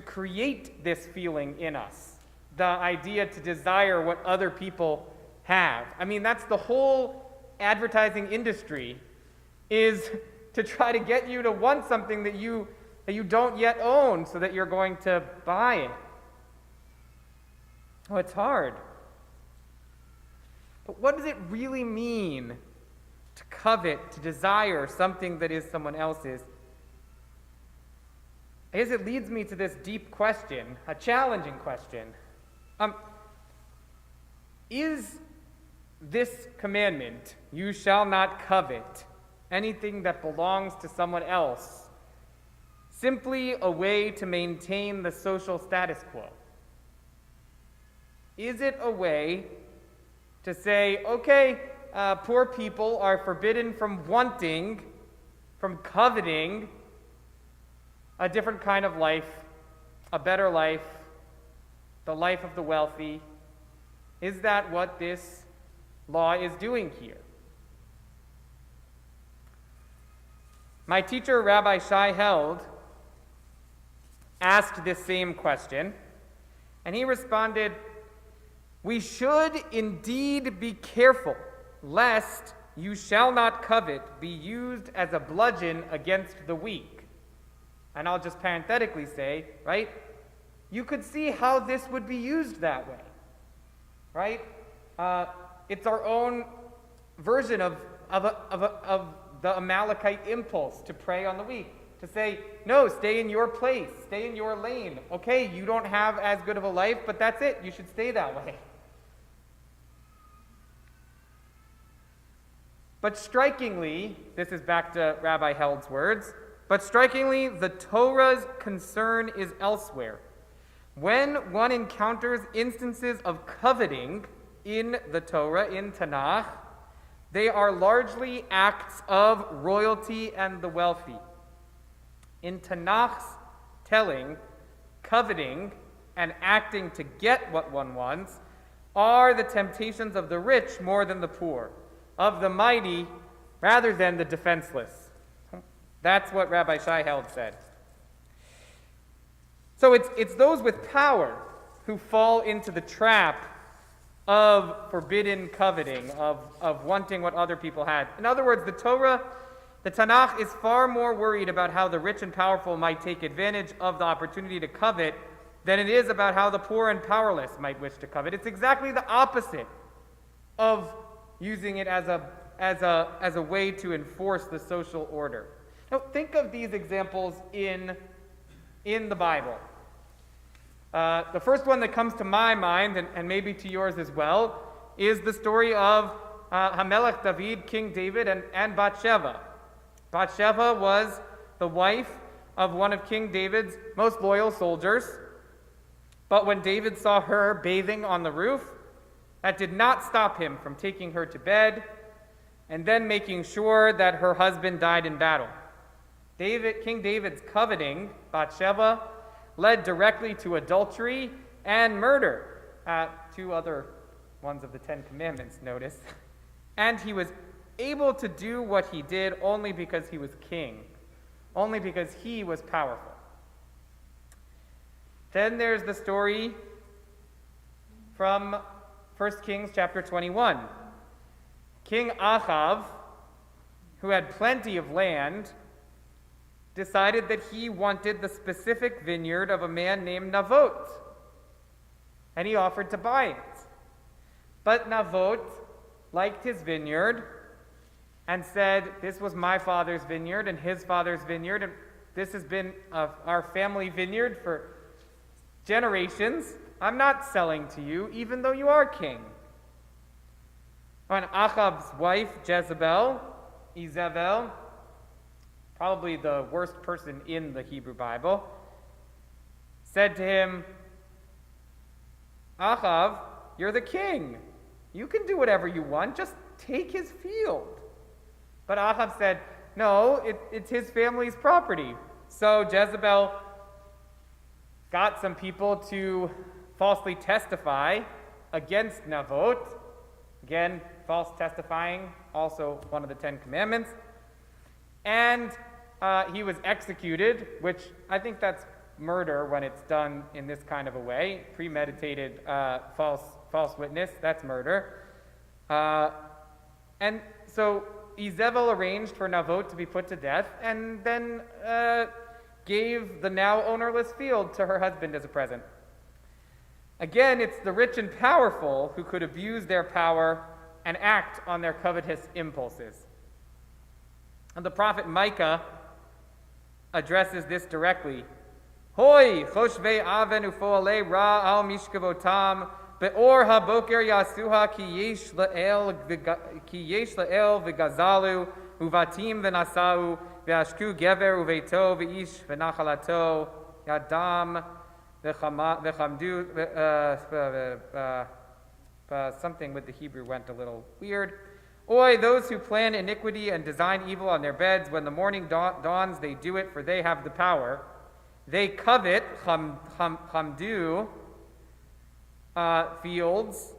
create this feeling in us, the idea to desire what other people have. I mean, that's the whole advertising industry, is to try to get you to want something that you don't yet own so that you're going to buy it. Oh, it's hard. But what does it really mean to covet, to desire something that is someone else's? I guess it leads me to this deep question, a challenging question. Is this commandment, you shall not covet anything that belongs to someone else, simply a way to maintain the social status quo? Is it a way to say, okay, poor people are forbidden from wanting, from coveting a different kind of life, a better life, the life of the wealthy? Is that what this law is doing here? My teacher, Rabbi Shai Held, asked this same question, and he responded, "We should indeed be careful, lest you shall not covet be used as a bludgeon against the weak." And I'll just parenthetically say, right, you could see how this would be used that way, right? It's our own version of the Amalekite impulse to prey on the weak, to say, no, stay in your place, stay in your lane. Okay, you don't have as good of a life, but that's it, you should stay that way. But strikingly, this is back to Rabbi Held's words, but strikingly, the Torah's concern is elsewhere. When one encounters instances of coveting in the Torah, in Tanakh, they are largely acts of royalty and the wealthy. In Tanakh's telling, coveting and acting to get what one wants are the temptations of the rich more than the poor, of the mighty rather than the defenseless. That's what Rabbi Shai Held said. So it's those with power who fall into the trap of forbidden coveting, of wanting what other people had. In other words, the Tanakh is far more worried about how the rich and powerful might take advantage of the opportunity to covet than it is about how the poor and powerless might wish to covet. It's exactly the opposite of using it as a way to enforce the social order. Now, think of these examples in the Bible. The first one that comes to my mind, and maybe to yours as well, is the story of Hamelech David, King David, and Bathsheba. Bathsheba was the wife of one of King David's most loyal soldiers. But when David saw her bathing on the roof, That did not stop him from taking her to bed and then making sure that her husband died in battle. King David's coveting Bathsheba led directly to adultery and murder. Two other ones of the Ten Commandments, notice. And he was able to do what he did only because he was king, only because he was powerful. Then there's the story from 1 Kings chapter 21. King Achav, who had plenty of land, decided that he wanted the specific vineyard of a man named Navot, and he offered to buy it. But Navot liked his vineyard and said, this was my father's vineyard and his father's vineyard, and this has been our family vineyard for generations. I'm not selling to you, even though you are king. When Achab's wife, Jezebel, probably the worst person in the Hebrew Bible, said to him, Achav, you're the king. You can do whatever you want. Just take his field. But Achav said, no, it's his family's property. So Jezebel got some people to falsely testify against Navot. Again, false testifying, also one of the Ten Commandments. And he was executed, which I think that's murder when it's done in this kind of a way. Premeditated false witness, that's murder. And so Izebel arranged for Navot to be put to death and then gave the now ownerless field to her husband as a present. Again, it's the rich and powerful who could abuse their power and act on their covetous impulses. And the prophet Micah addresses this directly. Hoi, choshvei aven ufoale ra al mishkavotam, be'or haboker yasuha ki yesh la'el v'gazalu, uvatim v'nasau, v'ashku gever uveito v'ish v'nachalato, yadam v'chamdu, something with the Hebrew went a little weird. Oi, those who plan iniquity and design evil on their beds, when the morning dawns, they do it, for they have the power. They covet, chamdu, fields,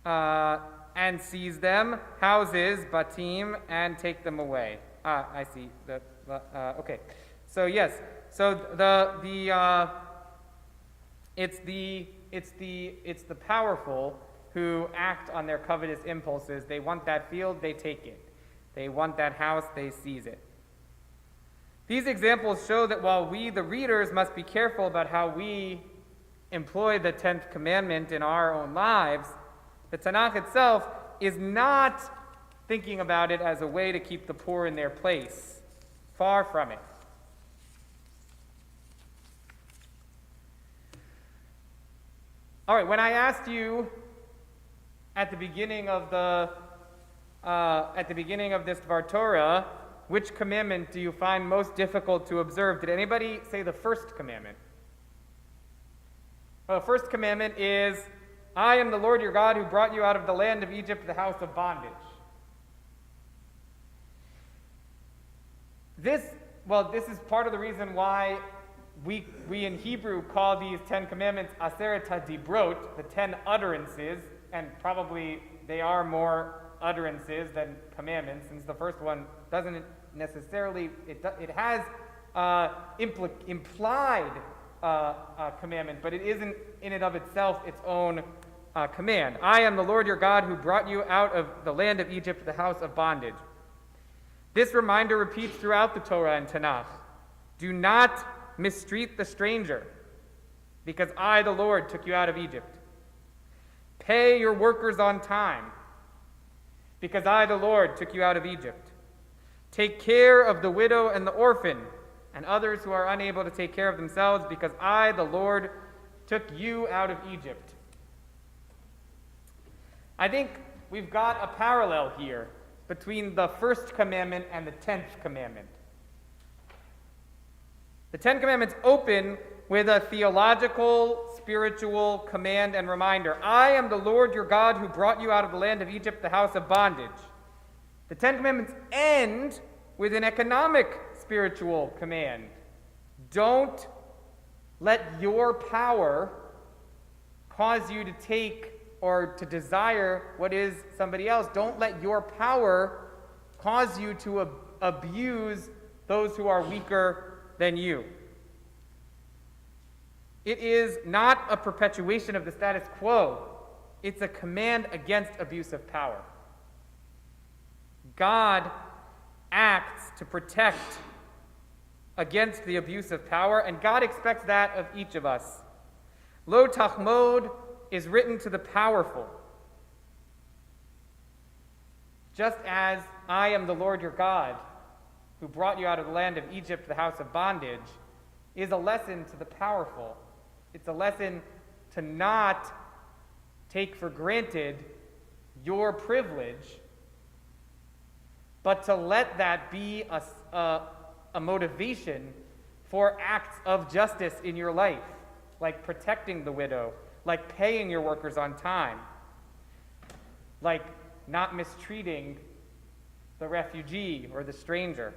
and seize them, houses, batim, and take them away. I see. Okay. So yes. So it's the powerful who act on their covetous impulses. They want that field, they take it. They want that house, they seize it. These examples show that while we, the readers, must be careful about how we employ the 10th commandment in our own lives, the Tanakh itself is not thinking about it as a way to keep the poor in their place. Far from it. All right, when I asked you at the beginning of this Dvar Torah, which commandment do you find most difficult to observe? Did anybody say the first commandment? Well, the first commandment is, I am the Lord your God who brought you out of the land of Egypt, the house of bondage. This is part of the reason why we in Hebrew call these 10 commandments Aseret HaDibrot, the 10 utterances, and probably they are more utterances than commandments, since the first one doesn't necessarily, it has implied commandment, but it isn't in and of itself its own command. I am the Lord your God who brought you out of the land of Egypt, the house of bondage. This reminder repeats throughout the Torah and Tanakh. Do not mistreat the stranger, because I, the Lord, took you out of Egypt. Pay your workers on time, because I, the Lord, took you out of Egypt. Take care of the widow and the orphan, and others who are unable to take care of themselves, because I, the Lord, took you out of Egypt. I think we've got a parallel here between the first commandment and the 10th commandment. The 10 Commandments open with a theological, spiritual command and reminder. I am the Lord your God who brought you out of the land of Egypt, the house of bondage. The Ten Commandments end with an economic spiritual command. Don't let your power cause you to take or to desire what is somebody else. Don't let your power cause you to abuse those who are weaker than you. It is not a perpetuation of the status quo. It's a command against abuse of power. God acts to protect against the abuse of power, and God expects that of each of us. Lo tachmod is written to the powerful. Just as I am the Lord your God, who brought you out of the land of Egypt, the house of bondage, is a lesson to the powerful. It's a lesson to not take for granted your privilege, but to let that be a motivation for acts of justice in your life, like protecting the widow, like paying your workers on time, like not mistreating the refugee or the stranger.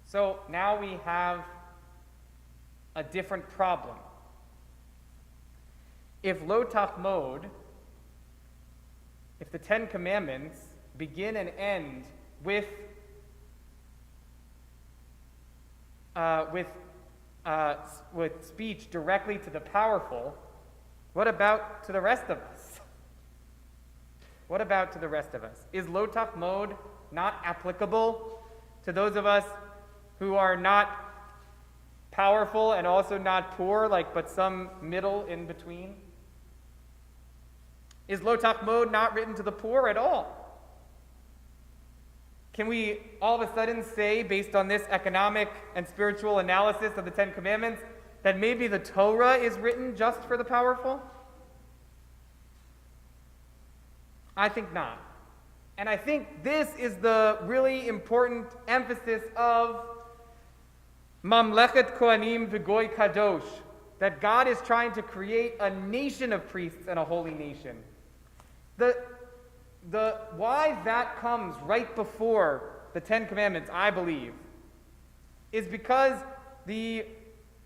So now we have a different problem. If lo tachmod, if the Ten Commandments begin and end with speech directly to the powerful, what about to the rest of us? What about to the rest of us? Is lo tachmod not applicable to those of us who are not powerful and also not poor, but some middle in between? Is lo tachmod not written to the poor at all? Can we all of a sudden say, based on this economic and spiritual analysis of the Ten Commandments, that maybe the Torah is written just for the powerful? I think not. And I think this is the really important emphasis of Mamlechet Kohanim V'Goy Kadosh, that God is trying to create a nation of priests and a holy nation. Why that comes right before the Ten Commandments, I believe, is because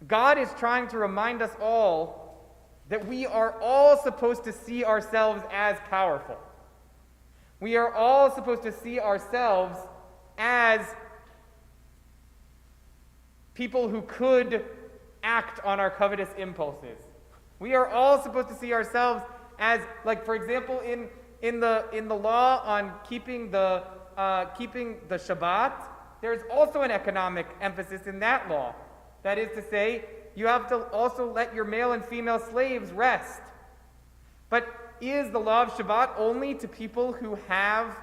God is trying to remind us all that we are all supposed to see ourselves as powerful. We are all supposed to see ourselves as people who could act on our covetous impulses. We are all supposed to see ourselves as, for example, in the law on keeping the Shabbat, there's also an economic emphasis in that law. That is to say, you have to also let your male and female slaves rest. But is the law of Shabbat only to people who have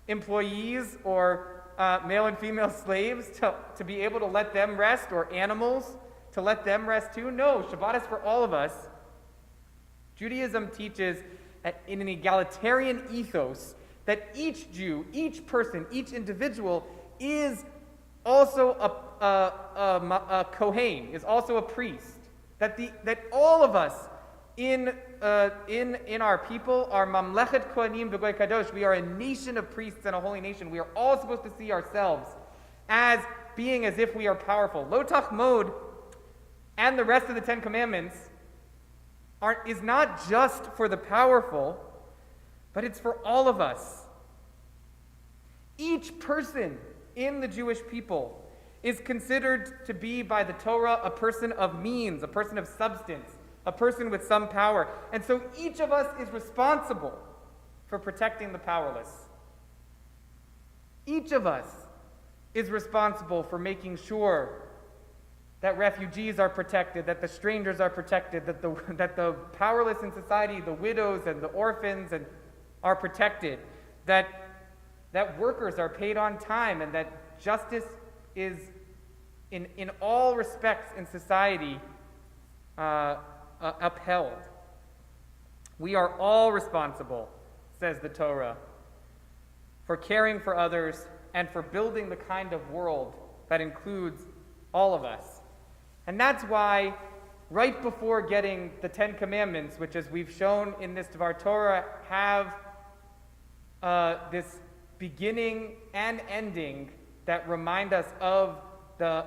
employees or male and female slaves to be able to let them rest, or animals to let them rest too? No, Shabbat is for all of us. Judaism teaches in an egalitarian ethos that each Jew, each person, each individual is also a Kohen, is also a priest. That all of us in our people are Mamlechet Kohanim V'Goy Kadosh. We are a nation of priests and a holy nation. We are all supposed to see ourselves as being as if we are powerful. Lo tachmod and the rest of the Ten Commandments is not just for the powerful, but it's for all of us. Each person in the Jewish people is considered to be by the Torah a person of means, a person of substance, a person with some power. And so each of us is responsible for protecting the powerless. Each of us is responsible for making sure that refugees are protected, that the strangers are protected, that the powerless in society, the widows and the orphans are protected, that workers are paid on time, and that justice is in all respects in society upheld. We are all responsible, says the Torah, for caring for others and for building the kind of world that includes all of us. And that's why right before getting the Ten Commandments, which as we've shown in this Dvar Torah, have this beginning and ending that remind us of the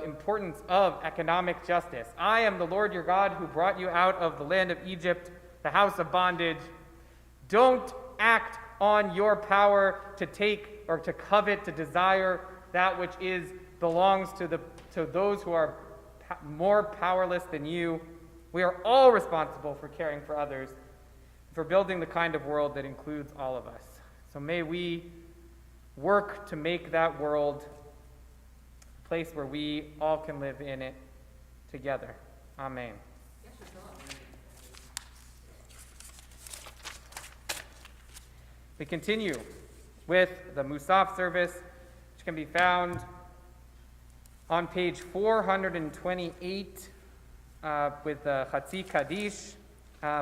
importance of economic justice. I am the Lord your God who brought you out of the land of Egypt, the house of bondage. Don't act on your power to take or to covet, to desire that which belongs to those who are more powerless than you. We are all responsible for caring for others, for building the kind of world that includes all of us. So may we work to make that world a place where we all can live in it together. Amen. We continue with the Musaf service, which can be found on page 428 with the Chatzi Kaddish.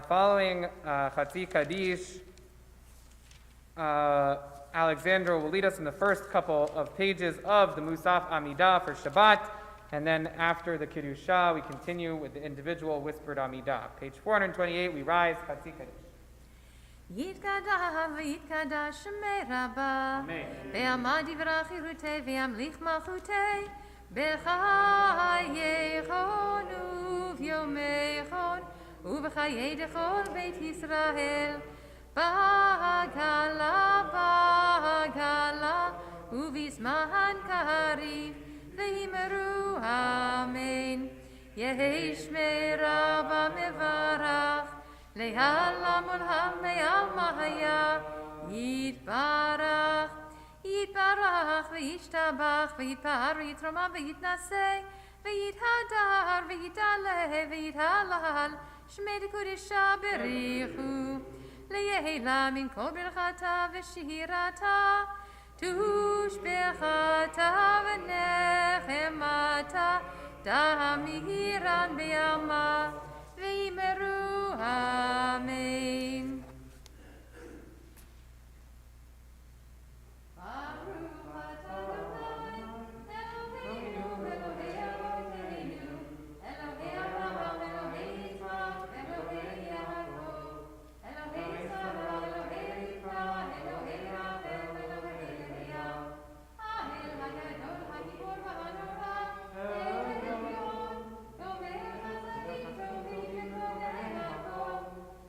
Following Chatzi Kaddish, Alexandra will lead us in the first couple of pages of the Musaf Amidah for Shabbat, and then after the Kiddusha, we continue with the individual whispered Amidah. Page 428, we rise, Chatzi Kaddish. יתקדש ויתקדש שמי רבה, ועמד יברח חירותי וימליך מלכותי, בחייכון וביומייכון, ובחיי דכל בית ישראל, בגלה בגלה, ובזמן קריב, ואמרו אמן. יהי שמי רבה מברך, לעולם עולם בעלמיה, יתברך, יתברך וישתבח, ויתפאר ויתרומם ויתנשא, ויתהדר ויתעלה ויתהלל, שמי דקודשה בריחו, ליהלה מן כל ברכתה ושירתה, תושבחתה ונחמתה, תמירן בעלמה, ואמרו אמן.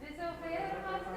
וזוכר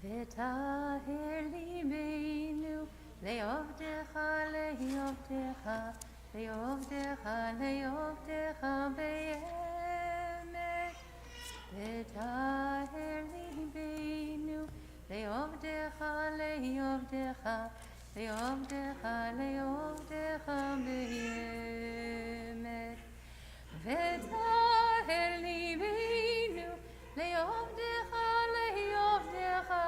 v'taher libeinu le'ovdecha le'ovdecha le'ovdecha le'ovdecha be'emet v'taher libeinu le'ovdecha le'ovdecha le'ovdecha le'ovdecha be'emet v'taher libeinu le'ovdecha le'ovdecha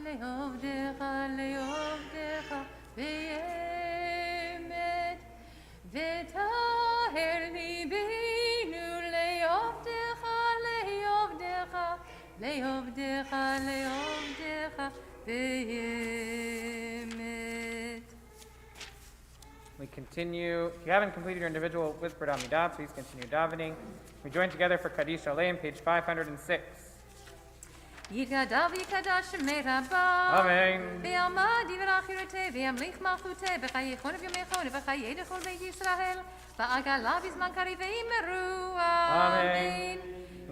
le'ovdecha le'ovdecha be'emet v'taher libeinu le'ovdecha le'ovdecha le'ovdecha le'ovdecha be'emet. We continue. If you haven't completed your individual whispered Amidah, please continue davening. We join together for Kaddish Aleim, page 506. Yikadav yikadash merabah. Amen. Ve'alma divrach yiruteh ve'amlich malchuteh b'chayechon v'yomechon v'chayei dechol beit Yisrael v'agala b'zman kariv ve'imeru. Amen.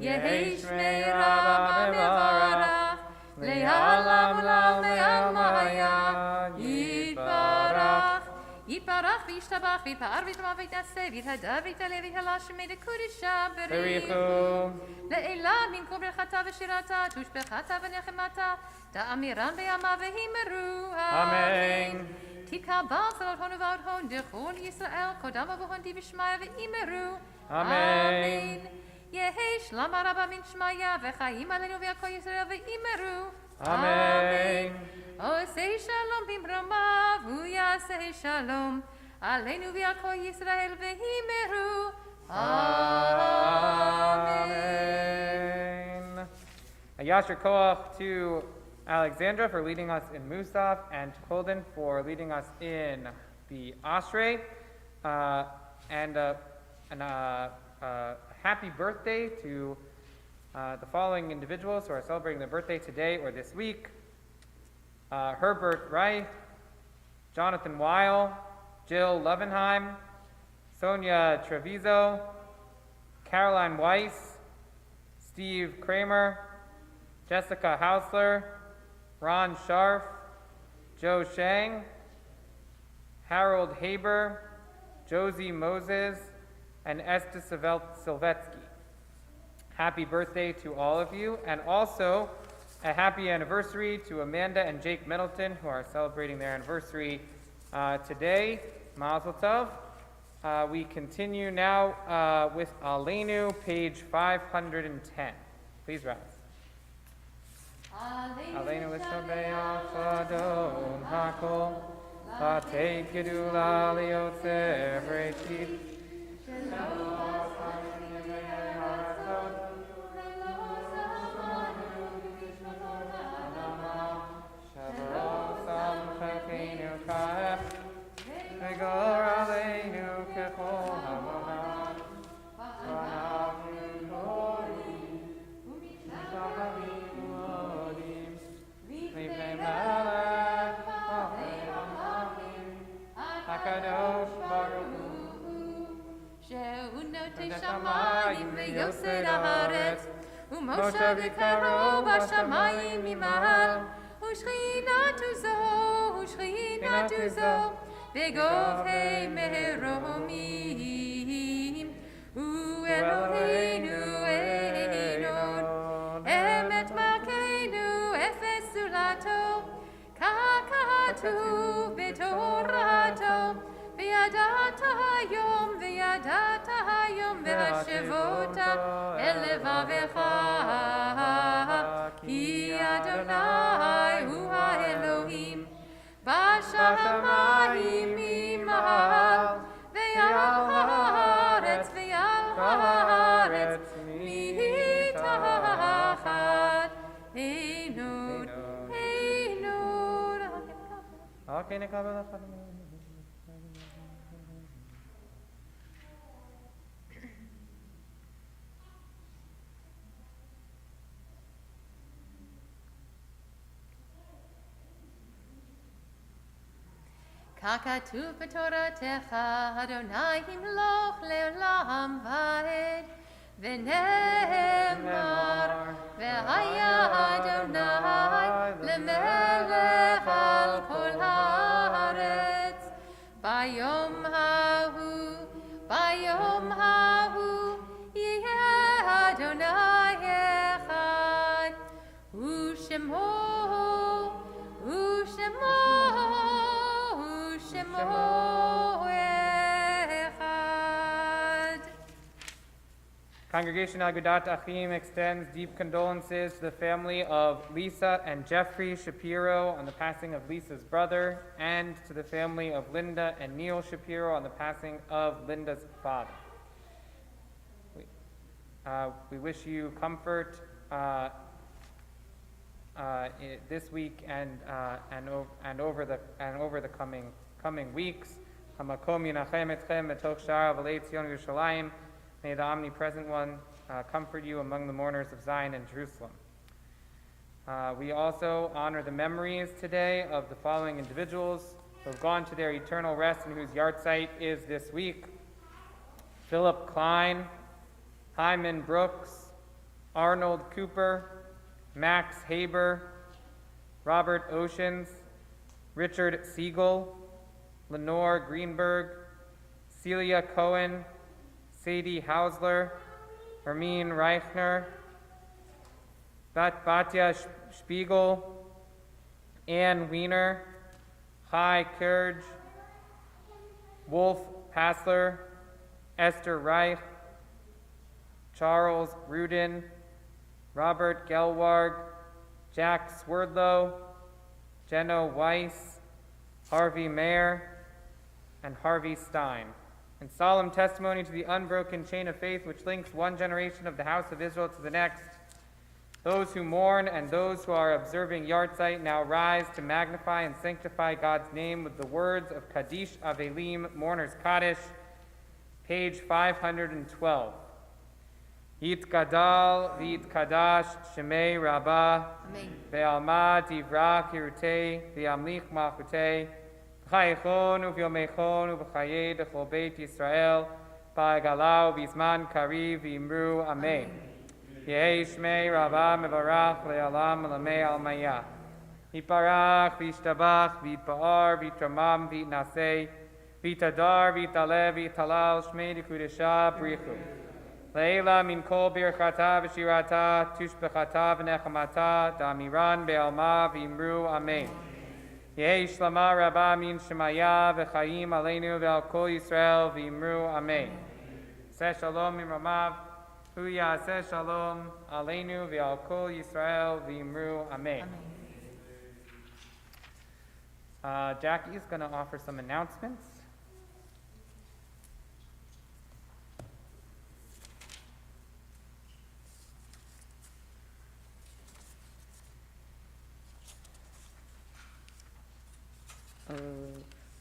Yehi shmei Rabba mevarach le'alam ulam le'almaya yitbarach yitbarach v'yishtabach v'yipar v'yitama v'yitnaseh v'yithadav v'yitale v'yitala shemei dekudisha Berichu. לעילה במקום ברכתה ושירתה, תושבחתה ונחמתה, תאמירן בימה והימרו. אמן. תקבל צלותון ובעודהון, דרכון ישראל, קודם ובהון די בשמיה והימרו. אמן. יהי שלמה רבה מן שמיה, וחיים עלינו ויעקב ישראל והימרו. אמן. עושה שלום במרומה, והוא יעשה שלום עלינו ויעקב ישראל והימרו. Amen. A Yasher Koach to Alexandra for leading us in Musaf, and to Holden for leading us in the Ashrei. And a happy birthday to the following individuals who are celebrating their birthday today or this week. Herbert Reich, Jonathan Weil, Jill Levenheim, Sonia Treviso, Caroline Weiss, Steve Kramer, Jessica Hausler, Ron Scharf, Joe Shang, Harold Haber, Josie Moses, and Esther Silvetsky. Happy birthday to all of you, and also a happy anniversary to Amanda and Jake Middleton, who are celebrating their anniversary today. Mazel Tov. We continue now with Aleinu, page 510. Please rise. Aleinu l'shabeach Adon hakol, latei gedula liotzer breitiv. V'gor aleinu kechol hamonah, v'anavim korim, v'shavim odim, v'ipnei melech, v'alei amachim, hakadosh baruch hu. שהוא נוטה שמיים ויוסר הארץ, ומשה וקרוב השמיים ממעל, ושכינת זו, ושכינת זו, בגובהי מרומים, ואלוהינו אלון, אמת מלכנו אפס זולתו, ככתוב בתורתו, וידעת היום והשבות אל לבבך, כי אדוני הוא האלוהים בשמיים ממעל, ועל הארץ מתחת עינות. אוקיי, נקבל לך. ככתוב בתורתך, אדוני ימלוך לעולם ועד, ונאמר, והיה אדוני למלך על כל הארץ. ביום ההוא יהיה אדוני אחד, ושמו אחד. Congregation Agudat Achim extends deep condolences to the family of Lisa and Jeffrey Shapiro on the passing of Lisa's brother, and to the family of Linda and Neil Shapiro on the passing of Linda's father. We wish you comfort this week and over the coming weeks. Hamakom yinachem etchem betoch sha'ar v'lei Tzion Yerushalayim. May the omnipresent one comfort you among the mourners of Zion and Jerusalem. We also honor the memories today of the following individuals who have gone to their eternal rest and whose yahrzeit is this week: Philip Klein, Hyman Brooks, Arnold Cooper, Max Haber, Robert Oceans, Richard Siegel, Lenore Greenberg, Celia Cohen, Sadie Hausler, Hermine Reichner, Batya Spiegel, Ann Wiener, Chai Kurge, Wolf Passler, Esther Reich, Charles Rudin, Robert Gelwarg, Jack Swerdlow, Jenno Weiss, Harvey Mayer, and Harvey Stein. In solemn testimony to the unbroken chain of faith which links one generation of the house of Israel to the next, those who mourn and those who are observing yahrzeit now rise to magnify and sanctify God's name with the words of Kaddish Avelim, Mourner's Kaddish, page 512. Yitgadal v'yitkadash shemei Rabbah, ve'alma divra kirutei, ve'amlich malchutei, v'chayechon u'v'yomechon u'v'chayei d'chol beit Yisrael, ba'agalau v'zman kariv v'imru amen. Yehi shmei Rabbah mevarach le'alam l'mei almayah. Yiparach v'yishtabach v'yitpa'ar v'yitramam v'yitnasei, v'yitadar v'yitaleh v'yitalal shmei d'kudesha brichu. Leila min kol birchata v'shirata tushbechata v'nechamata da'amiran be'alma v'imru amen. Yehi shlama rabba min shemaya v'chayim aleinu ve'al kol Yisrael v'imru amen. Seh shalom min ramav hu ya'aseh shalom aleinu ve'al kol Yisrael v'imru amen. Jackie is going to offer some announcements.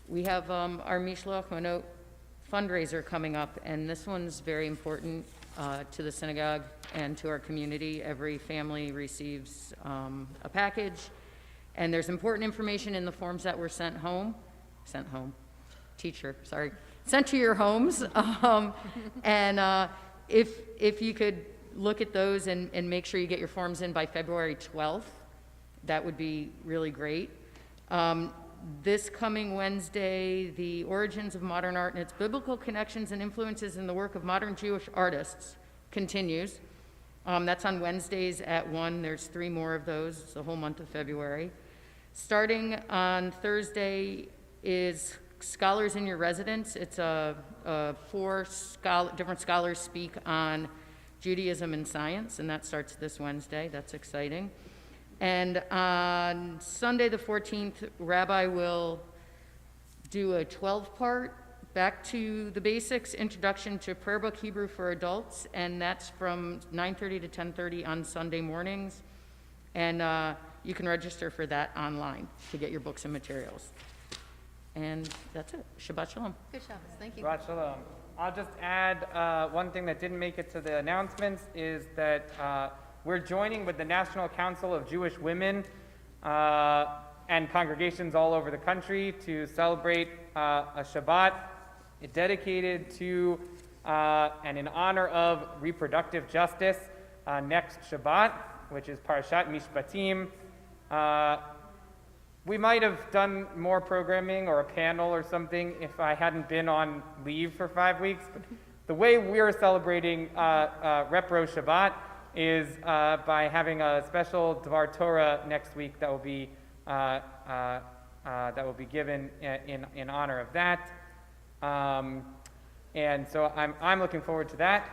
We have our Mishloach Manot fundraiser coming up, and this one's very important to the synagogue and to our community. Every family receives a package, and there's important information in the forms that were sent to your homes. And if you could look at those and make sure you get your forms in by February 12th, that would be really great. This coming Wednesday, the origins of modern art and its biblical connections and influences in the work of modern Jewish artists continues. That's on Wednesdays at 1. There's 3 more of those. It's the whole month of February. Starting on Thursday is Scholars in Your Residence. It's 4 different scholars speak on Judaism and science, and that starts this Wednesday. That's exciting. And on Sunday the 14th, Rabbi will do a 12-part Back to the Basics, Introduction to Prayer Book Hebrew for Adults, and that's from 9:30 to 10:30 on Sunday mornings. And you can register for that online to get your books and materials. And that's it. Shabbat Shalom. Good Shabbos. Thank you. Shabbat Shalom. I'll just add one thing that didn't make it to the announcements is that we're joining with the National Council of Jewish Women and congregations all over the country to celebrate a Shabbat dedicated to And in honor of reproductive justice, next Shabbat, which is Parashat Mishpatim, we might have done more programming or a panel or something if I hadn't been on leave for 5 weeks. But the way we're celebrating Repro Shabbat is by having a special Dvar Torah next week that will be given in honor of that. And so I'm looking forward to that.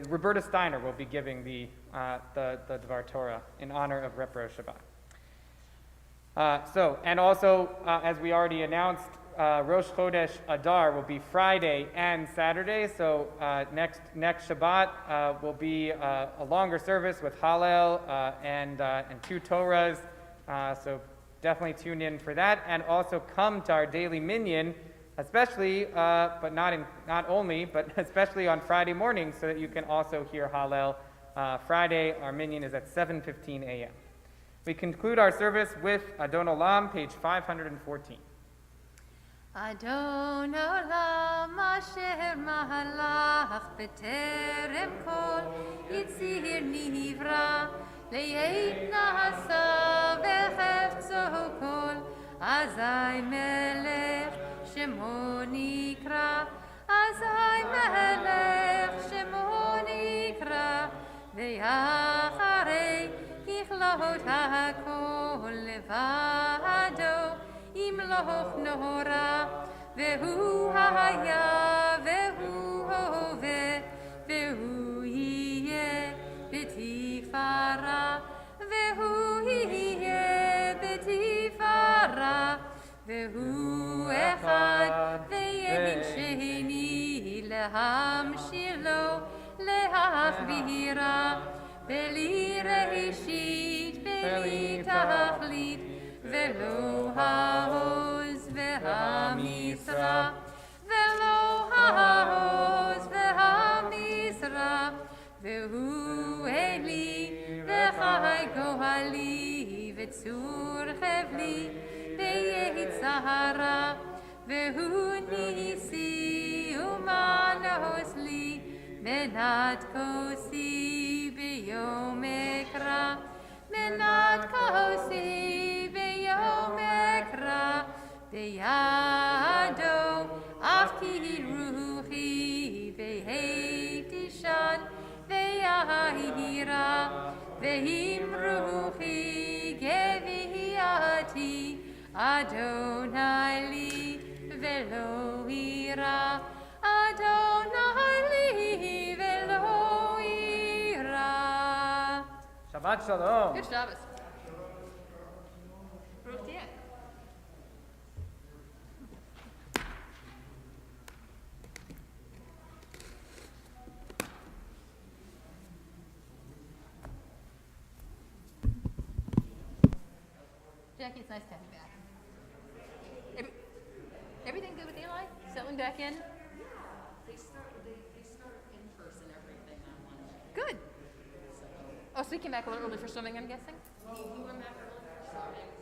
Roberta Steiner will be giving the Dvar Torah in honor of Repro Shabbat. And also, as we already announced, Rosh Chodesh Adar will be Friday and Saturday. So next Shabbat will be a longer service with Hallel and 2 Torahs. So definitely tune in for that, and also come to our daily minyan, especially, but not only, but especially on Friday morning, so that you can also hear Hallel. Friday, our minyan is at 7:15 a.m. We conclude our service with Adon Olam, page 514. Adon Olam asher mahalach b'terem kol yitzir nivra le'yeit nasa v'chefzo kol azai melech shemo nikra azai melech shemo nikra ve'acharei kichlot ha'kol levado imloch nora vehu haya vehu hove vehu yeh betifara vehu yeh betifara vehu echad veyemin sheni lehamshir lo lehachbira beli reshit beli tachlit velo haoz vehamisra velo haoz vehamisra vehu eli vechai gohali v'tzur chevli beyitzahara vehu nisi umanos li menat kosi beyom ekra menat kosi beyom ekra beyado afki ruhi behei tishan veyahira vehim ruhi geviati Adonai li velo ira Adonai li velo ira. Shabbat Shalom. Good Shabbos. Baruch Tiyeh. Jackie, it's nice to have you back. Everything good with Eli? Settling back in? They start in person everything on Monday. Good. Oh, so he came back a little early for swimming, I'm guessing? He went back early for swimming.